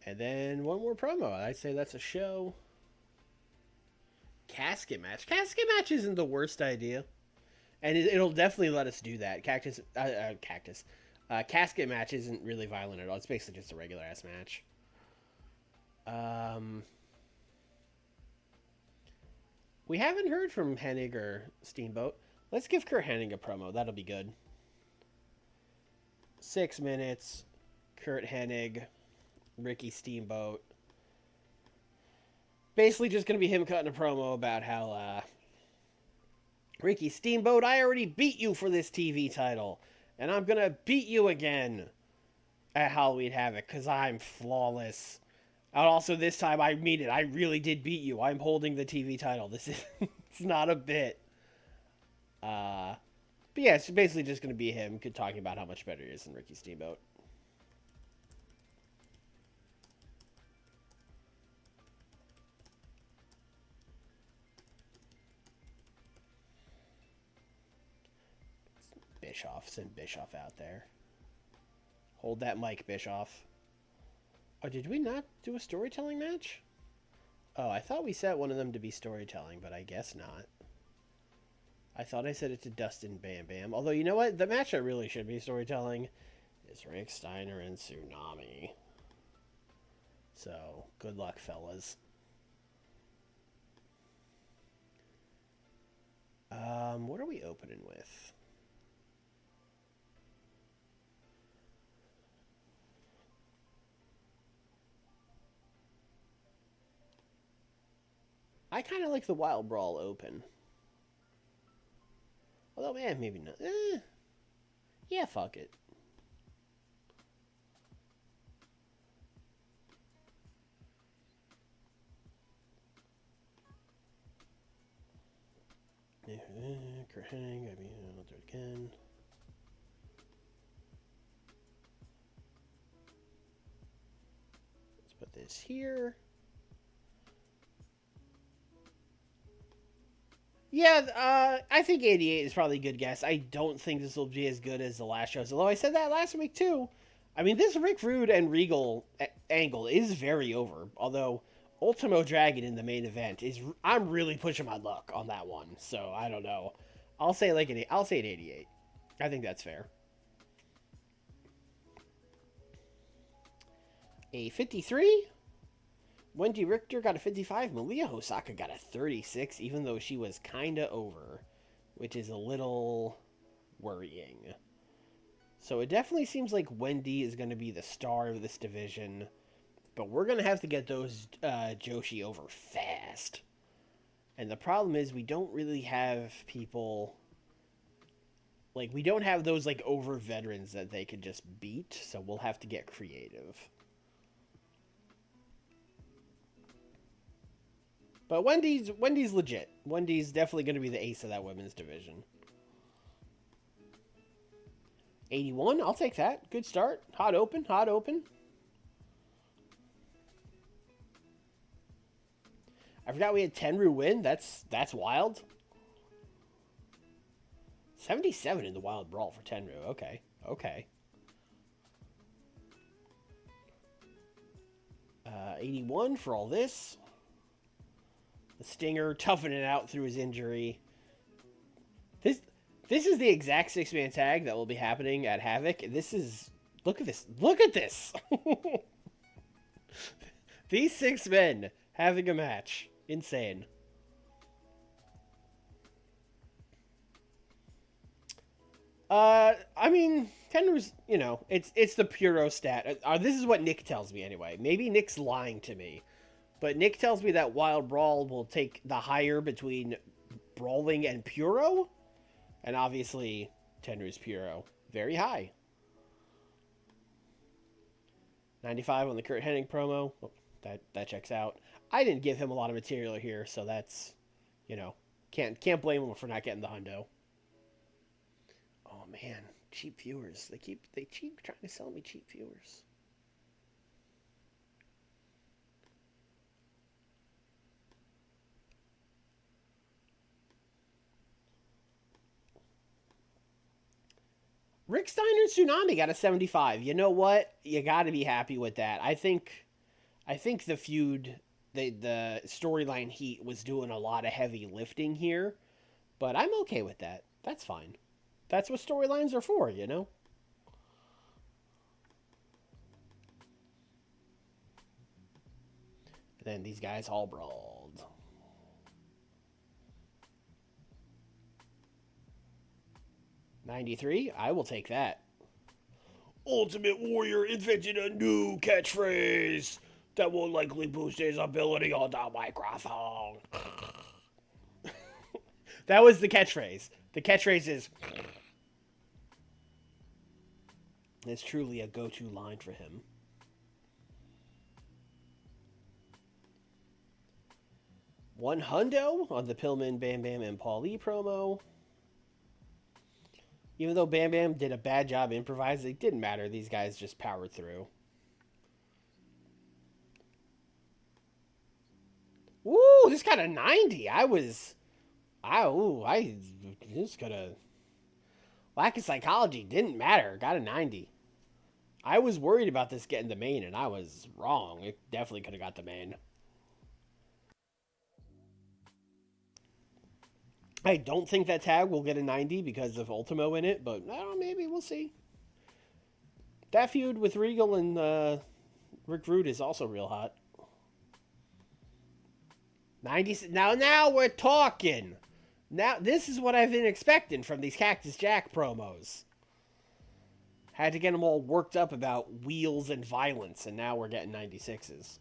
And then one more promo. I'd say that's a show. Casket match. Casket match isn't the worst idea. And it'll definitely let us do that. Casket match isn't really violent at all. It's basically just a regular ass match. We haven't heard from Hennig or Steamboat. Let's give Kurt Hennig a promo. That'll be good. 6 minutes. Kurt Hennig. Ricky Steamboat. Basically just going to be him cutting a promo about how, Ricky Steamboat, I already beat you for this TV title. And I'm going to beat you again at Halloween Havoc because I'm flawless. And also this time I mean it. I really did beat you. I'm holding the TV title. This is it's not a bit. But yeah, it's basically just going to be him talking about how much better he is than Ricky Steamboat. Bischoff. Send Bischoff out there. Hold that mic, Bischoff. Oh, did we not do a storytelling match? Oh, I thought we set one of them to be storytelling, but I guess not. I thought I set it to Dustin Bam Bam. Although, you know what? The match that really should be storytelling is Rick Steiner and Tsunami. So, good luck, fellas. What are we opening with? I kind of like the Wild Brawl open. Although, man, maybe not. Yeah, fuck it. Kurt Hennig, I'll do it again. Let's put this here. Yeah, I think 88 is probably a good guess. I don't think this will be as good as the last shows. Although I said that last week, too. I mean, this Rick Rude and Regal angle is very over. Although, Ultimo Dragon in the main event is... I'm really pushing my luck on that one. So, I don't know. I'll say an 88. I think that's fair. A 53? Wendy Richter got a 55. Malia Hosaka got a 36, even though she was kind of over, which is a little worrying. So it definitely seems like Wendy is going to be the star of this division. But we're going to have to get those Joshi over fast. And the problem is we don't really have people... Like, we don't have those, like, over veterans that they could just beat. So we'll have to get creative. But Wendy's legit. Wendy's definitely going to be the ace of that women's division. 81, I'll take that. Good start. Hot open, hot open. I forgot we had Tenryu win. That's wild. 77 in the Wild Brawl for Tenryu. Okay, okay. 81 for all this. The Stinger toughing it out through his injury. This is the exact six-man tag that will be happening at Havoc. This is... Look at this. Look at this! These 6 men having a match. Insane. I mean, Tenryu's, you know, it's the Puro stat. This is what Nick tells me anyway. Maybe Nick's lying to me. But Nick tells me that Wild Brawl will take the higher between Brawling and Puro. And obviously, Tenryu's Puro. Very high. 95 on the Kurt Hennig promo. Oh, that checks out. I didn't give him a lot of material here, so that's, you know, can't blame him for not getting the hundo. Oh man, cheap viewers. They keep trying to sell me cheap viewers. Rick Steiner and Tsunami got a 75. You know what? You got to be happy with that. I think the feud, the storyline heat was doing a lot of heavy lifting here, but I'm okay with that. That's fine. That's what storylines are for, you know? And then these guys all brawled. $93, I will take that. Ultimate Warrior invented a new catchphrase that will likely boost his ability on the microphone. That was the catchphrase. The catchphrase is... It's truly a go-to line for him. One hundo on the Pillman, Bam Bam, and Paulie promo. Even though Bam Bam did a bad job improvising, it didn't matter. These guys just powered through. Ooh, this got a 90. I just could have... Lack of psychology didn't matter. Got a 90. I was worried about this getting the main, and I was wrong. It definitely could have got the main. I don't think that tag will get a 90 because of Ultimo in it, but I don't know, maybe we'll see. That feud with Regal and Rick Rude is also real hot. 90. Now we're talking. Now this is what I've been expecting from these Cactus Jack promos. Had to get them all worked up about wheels and violence, and now we're getting 96s.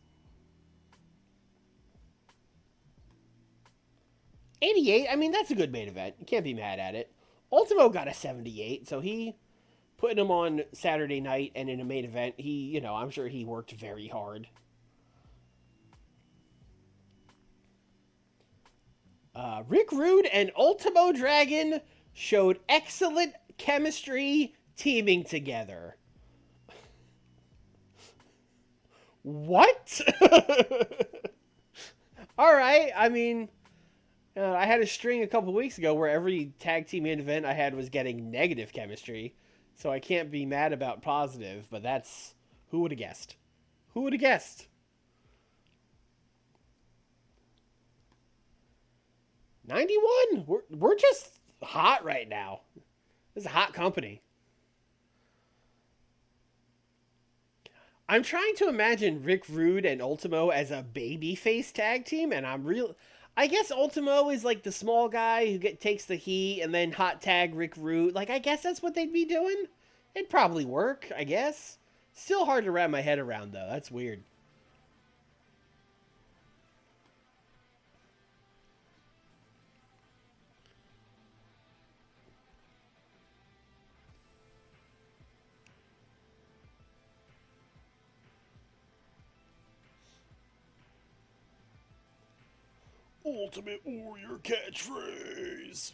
88, I mean, that's a good main event. You can't be mad at it. Ultimo got a 78, so he putting him on Saturday night and in a main event, he, you know, I'm sure he worked very hard. Rick Rude and Ultimo Dragon showed excellent chemistry teaming together. What? All right, I mean... I had a string a couple weeks ago where every tag team main event I had was getting negative chemistry. So I can't be mad about positive, but that's... Who would have guessed? Who would have guessed? 91? We're just hot right now. This is a hot company. I'm trying to imagine Rick Rude and Ultimo as a babyface tag team, and I guess Ultimo is like the small guy who takes the heat and then hot tag Rick Rude. Like, I guess that's what they'd be doing. It'd probably work, I guess. Still hard to wrap my head around, though. That's weird. Ultimate Warrior catchphrase.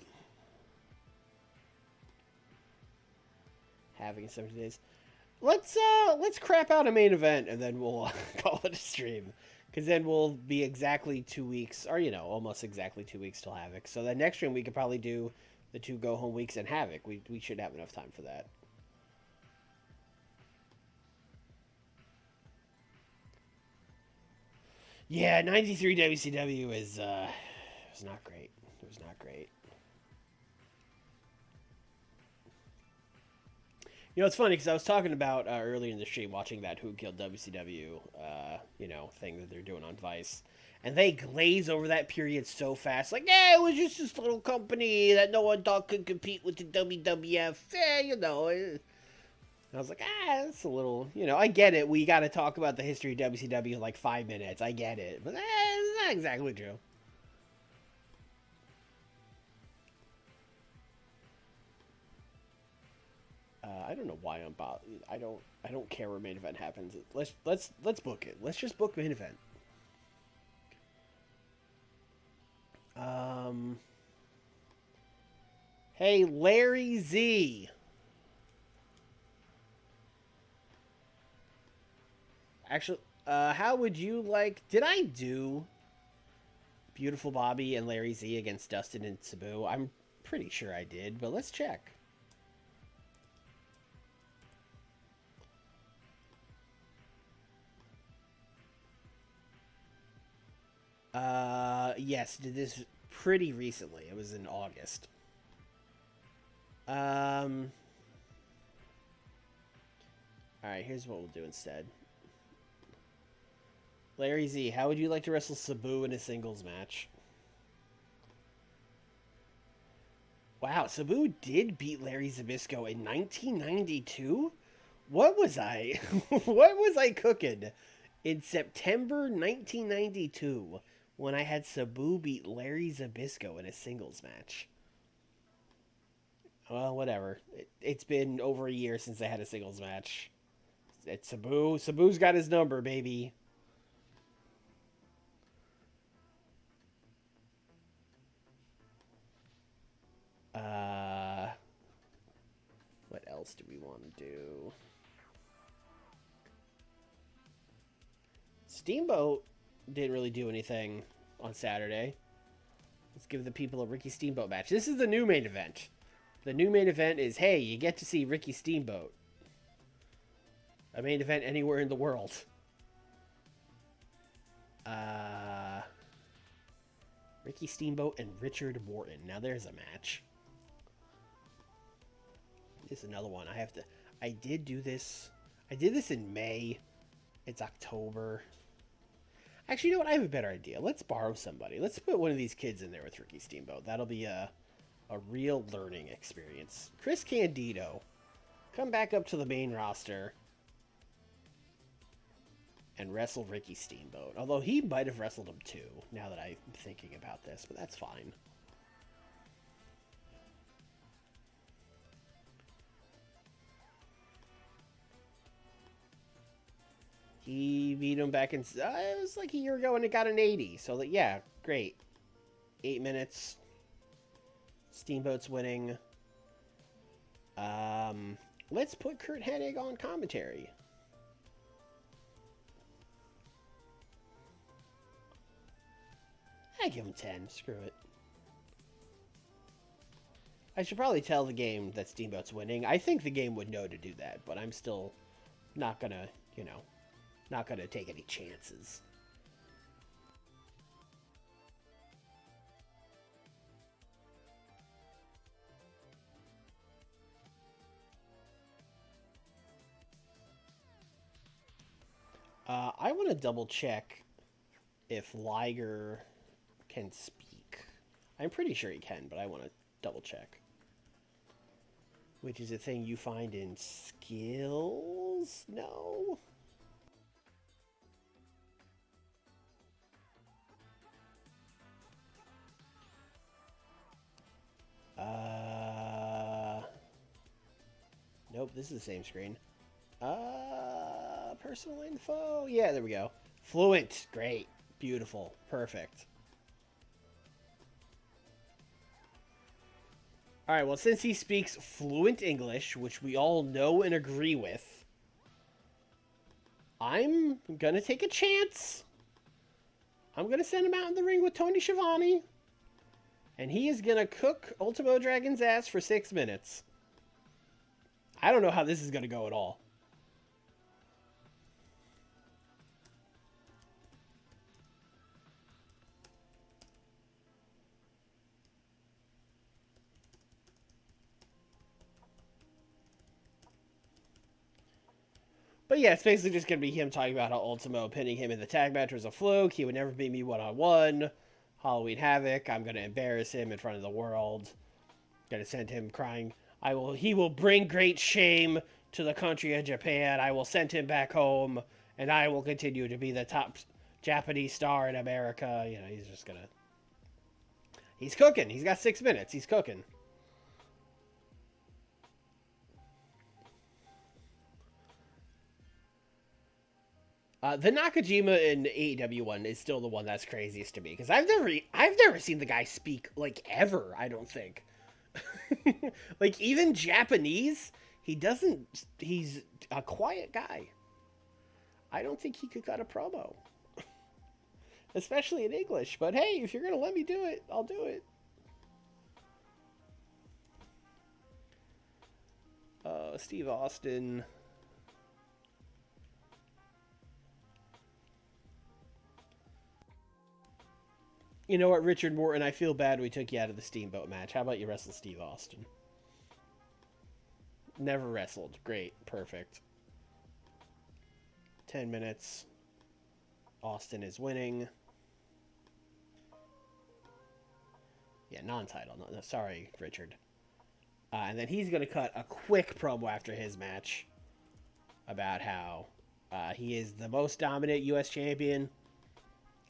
Having 70 days. Let's crap out a main event and then we'll call it a stream. Because then we'll be exactly 2 weeks, or almost exactly 2 weeks till Havoc. So the next stream we could probably do the 2 go home weeks and Havoc. We should have enough time for that. Yeah, 93 WCW is was not great. It was not great. It's funny because I was talking about earlier in the stream watching that Who Killed WCW, thing that they're doing on Vice, and they glaze over that period so fast. Like, yeah, it was just this little company that no one thought could compete with the WWF. I was like, that's a little, I get it. We got to talk about the history of WCW in like 5 minutes. I get it, but it's not exactly true. I don't know why I'm I don't care where main event happens. Let's book it. Let's just book main event. Hey, Larry Z. Actually, how would you like? Did I do Beautiful Bobby and Larry Z against Dustin and Sabu? I'm pretty sure I did, but let's check. Yes, did this pretty recently. It was in August. Alright, here's what we'll do instead. Larry Z, how would you like to wrestle Sabu in a singles match? Wow, Sabu did beat Larry Zbyszko in 1992? What was I? What was I cooking in September 1992 when I had Sabu beat Larry Zbyszko in a singles match? Well, whatever. It's been over a year since I had a singles match. It's Sabu. Sabu's got his number, baby. What else do we want to do? Steamboat didn't really do anything on Saturday. Let's give the people a Ricky Steamboat match. This is the new main event. The new main event is, hey, you get to see Ricky Steamboat. A main event anywhere in the world. Ricky Steamboat and Richard Morton. Now there's a match. This is another one. I did do this. I did this in May. It's October. Actually, you know what? I have a better idea. Let's borrow somebody. Let's put one of these kids in there with Ricky Steamboat. That'll be a real learning experience. Chris Candido, come back up to the main roster and wrestle Ricky Steamboat. Although he might have wrestled him too, now that I'm thinking about this, but that's fine. He beat him back in... it was like a year ago and it got an 80. So, yeah, great. 8 minutes. Steamboat's winning. Let's put Kurt Hennig on commentary. I give him 10. Screw it. I should probably tell the game that Steamboat's winning. I think the game would know to do that, but I'm still not gonna, not gonna take any chances. I want to double check if Liger can speak. I'm pretty sure he can, but I want to double check. which is a thing you find in skills? No? Nope, this is the same screen. Personal info? Yeah, there we go. Fluent. Great. Beautiful. Perfect. Alright, well, since he speaks fluent English, which we all know and agree with, I'm gonna take a chance. I'm gonna send him out in the ring with Tony Schiavone, and he is gonna cook Ultimo Dragon's ass for 6 minutes. I don't know how this is gonna go at all. But yeah, it's basically just going to be him talking about how Ultimo pinning him in the tag match was a fluke. He would never beat me one-on-one. Halloween Havoc. I'm going to embarrass him in front of the world. Going to send him crying. He will bring great shame to the country of Japan. I will send him back home. And I will continue to be the top Japanese star in America. You know, he's just going to... He's cooking. He's got 6 minutes. He's cooking. The Nakajima in AEW one is still the one that's craziest to me because I've never seen the guy speak like ever. I don't think, like even Japanese, he doesn't. He's a quiet guy. I don't think he could cut a promo, especially in English. But hey, if you're gonna let me do it, I'll do it. Steve Austin. You know what, Richard Morton, I feel bad we took you out of the Steamboat match. How about you wrestle Steve Austin? Never wrestled. Great. Perfect. 10 minutes. Austin is winning. Yeah, non-title. No, sorry, Richard. And then he's going to cut a quick promo after his match about how he is the most dominant U.S. champion.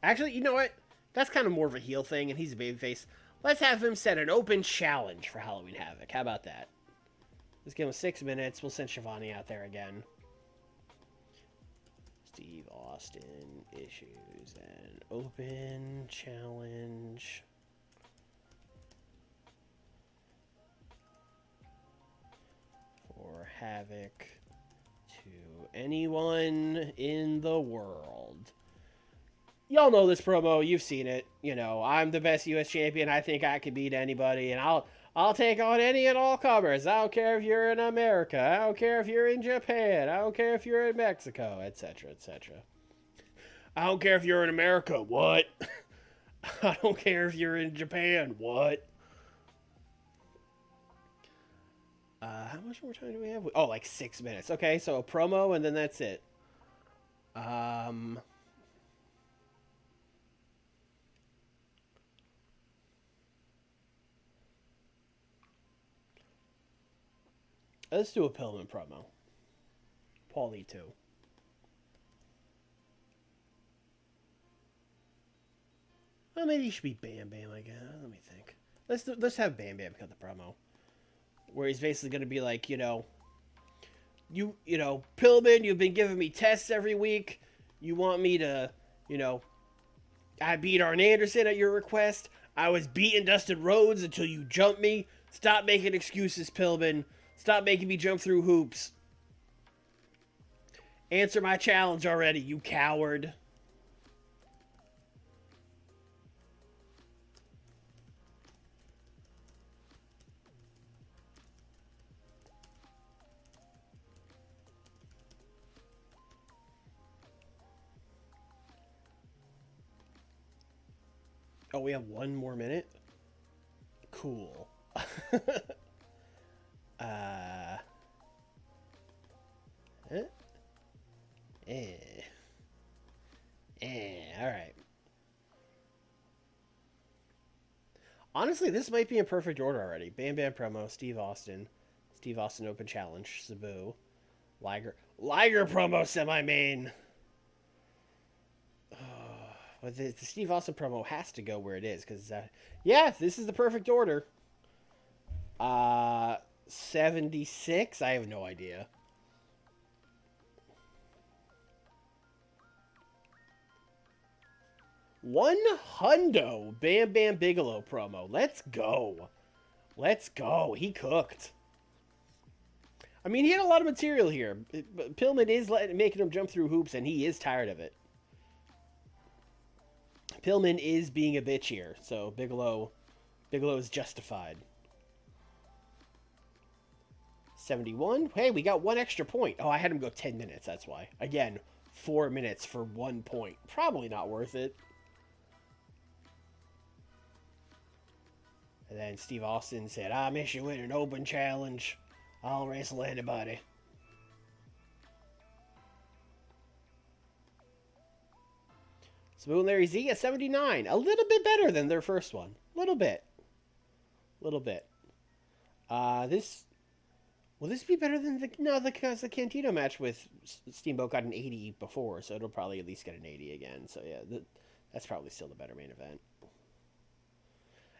Actually, you know what? That's kind of more of a heel thing, and he's a babyface. Let's have him set an open challenge for Halloween Havoc. How about that? Let's give him 6 minutes. We'll send Schiavone out there again. Steve Austin issues an open challenge for Havoc to anyone in the world. Y'all know this promo. You've seen it. You know, I'm the best U.S. champion. I think I can beat anybody, and I'll take on any and all comers. I don't care if you're in America. I don't care if you're in Japan. I don't care if you're in Mexico, etc., etc. I don't care if you're in America. What? I don't care if you're in Japan. What? How much more time do we have? Oh, like 6 minutes. Okay, so a promo, and then that's it. Let's do a Pillman promo. Paulie too. Well, maybe he should be Bam Bam, I guess. Let me think. Let's have Bam Bam cut the promo. Where he's basically going to be like, you know, Pillman, you've been giving me tests every week. You want me to, you know, I beat Arn Anderson at your request. I was beating Dustin Rhodes until you jumped me. Stop making excuses, Pillman. Stop making me jump through hoops. Answer my challenge already, you coward. Oh, we have 1 more minute? Cool. Alright. Honestly, this might be in perfect order already. Bam Bam promo, Steve Austin. Steve Austin Open Challenge. Sabu. Liger promo semi-main. But the Steve Austin promo has to go where it is because, yeah, this is the perfect order. 76? I have no idea. $100 Bam Bam Bigelow promo. Let's go. Let's go. He cooked. I mean, he had a lot of material here. Pillman is making him jump through hoops, and he is tired of it. Pillman is being a bitch here, so Bigelow is justified. 71. Hey, we got one extra point. Oh, I had him go 10 minutes, that's why. Again, 4 minutes for 1 point. Probably not worth it. And then Steve Austin said, I miss you in an open challenge. I'll wrestle anybody. Sabu and Larry Z at 79. A little bit better than their first one. Little bit. Little bit. This... Will this be better than the... No, because the Cantina match with Steamboat got an 80 before, so it'll probably at least get an 80 again. So, yeah, that's probably still the better main event.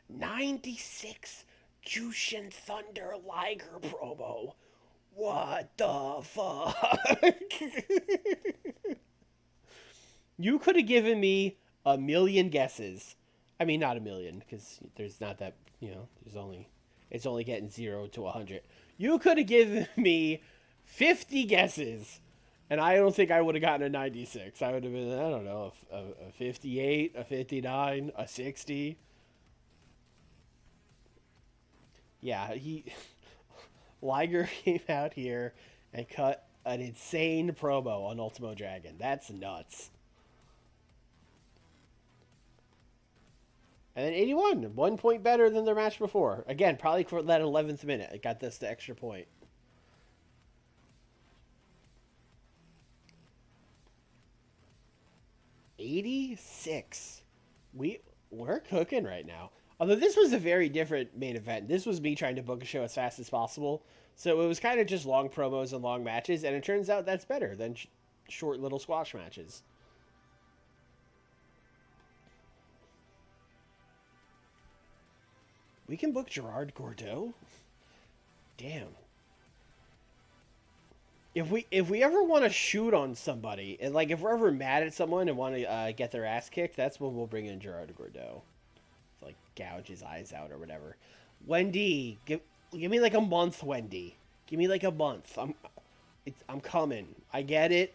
96 Jushin Thunder Liger promo. What the fuck? You could have given me a million guesses. I mean, not a million, because there's not that, it's only getting 0 to 100. You could have given me 50 guesses, and I don't think I would have gotten a 96. I would have been, I don't know, a 58, a 59, a 60. Yeah, Liger came out here and cut an insane promo on Ultimo Dragon. That's nuts. And then 81, 1 point better than their match before. Again, probably for that 11th minute. It got this the extra point. $86. We're cooking right now. Although this was a very different main event. This was me trying to book a show as fast as possible. So it was kind of just long promos and long matches. And it turns out that's better than short little squash matches. We can book Gerard Gordeau? Damn. If we ever want to shoot on somebody, and like if we're ever mad at someone and want to get their ass kicked, that's when we'll bring in Gerard Gordeau. Like gouge his eyes out or whatever. Wendy, give me like a month, Wendy. Give me like a month. I'm coming. I get it.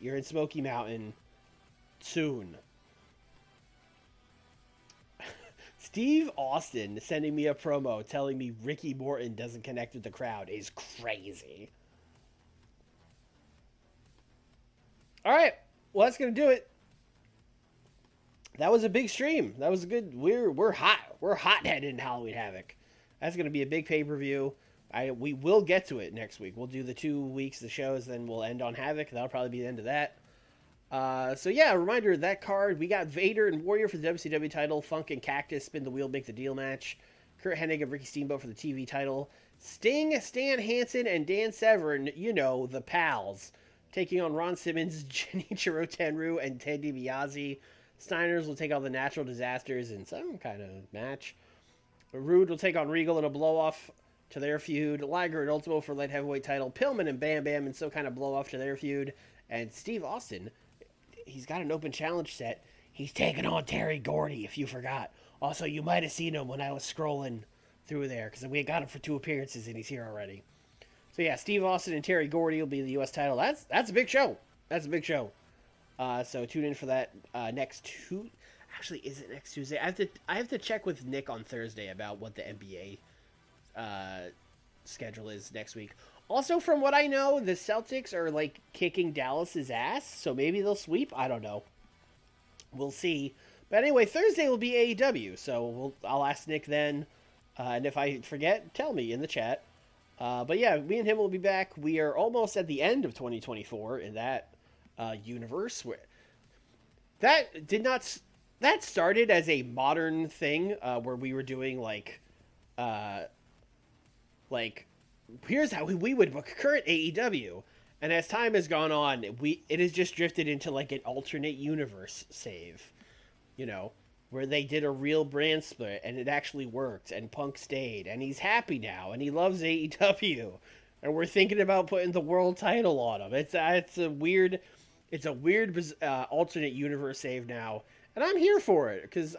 You're in Smoky Mountain soon. Steve Austin sending me a promo telling me Ricky Morton doesn't connect with the crowd is crazy. All right. Well, that's going to do it. That was a big stream. That was a good... We're hot. We're hot-headed in Halloween Havoc. That's going to be a big pay-per-view. We will get to it next week. We'll do the 2 weeks of shows, then we'll end on Havoc. That'll probably be the end of that. So yeah, a reminder of that card. We got Vader and Warrior for the WCW title. Funk and Cactus spin the wheel, make the deal match. Kurt Hennig and Ricky Steamboat for the TV title. Sting, Stan Hansen, and Dan Severn, the pals, taking on Ron Simmons, Genichiro Tenryu, and Ted DiBiase. Steiners will take on the Natural Disasters in some kind of match. Rude will take on Regal in a blow-off to their feud. Liger and Ultimo for light heavyweight title. Pillman and Bam Bam in some kind of blow-off to their feud. And Steve Austin, he's got an open challenge set. He's taking on Terry Gordy, if you forgot. Also, you might have seen him when I was scrolling through there, because we got him for 2 appearances, and he's here already. So yeah, Steve Austin and Terry Gordy will be the U.S. title. That's a big show. That's a big show. So tune in for that next two. Actually, is it next Tuesday? I have to check with Nick on Thursday about what the NBA schedule is next week. Also, from what I know, the Celtics are like kicking Dallas's ass, so maybe they'll sweep. I don't know. We'll see. But anyway, Thursday will be AEW, so I'll ask Nick then. And if I forget, tell me in the chat. But yeah, me and him will be back. We are almost at the end of 2024 in that universe. That started as a modern thing where we were doing like here's how we would book current AEW. And as time has gone on, it has just drifted into like an alternate universe save, you know, where they did a real brand split and it actually worked and Punk stayed and he's happy now and he loves AEW and we're thinking about putting the world title on him. It's a weird alternate universe save now, and I'm here for it because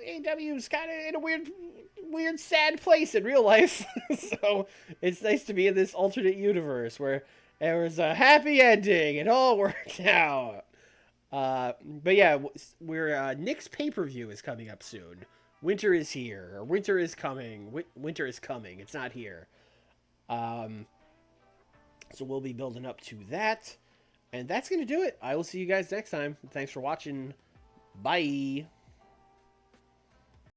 AEW is kind of in a weird, sad place in real life. So it's nice to be in this alternate universe where there was a happy ending. It all worked out. But yeah, we're Nick's pay-per-view is coming up soon. Winter is here, or winter is coming. Winter is coming. It's not here. So we'll be building up to that. And that's going to do it. I will see you guys next time. Thanks for watching. Bye.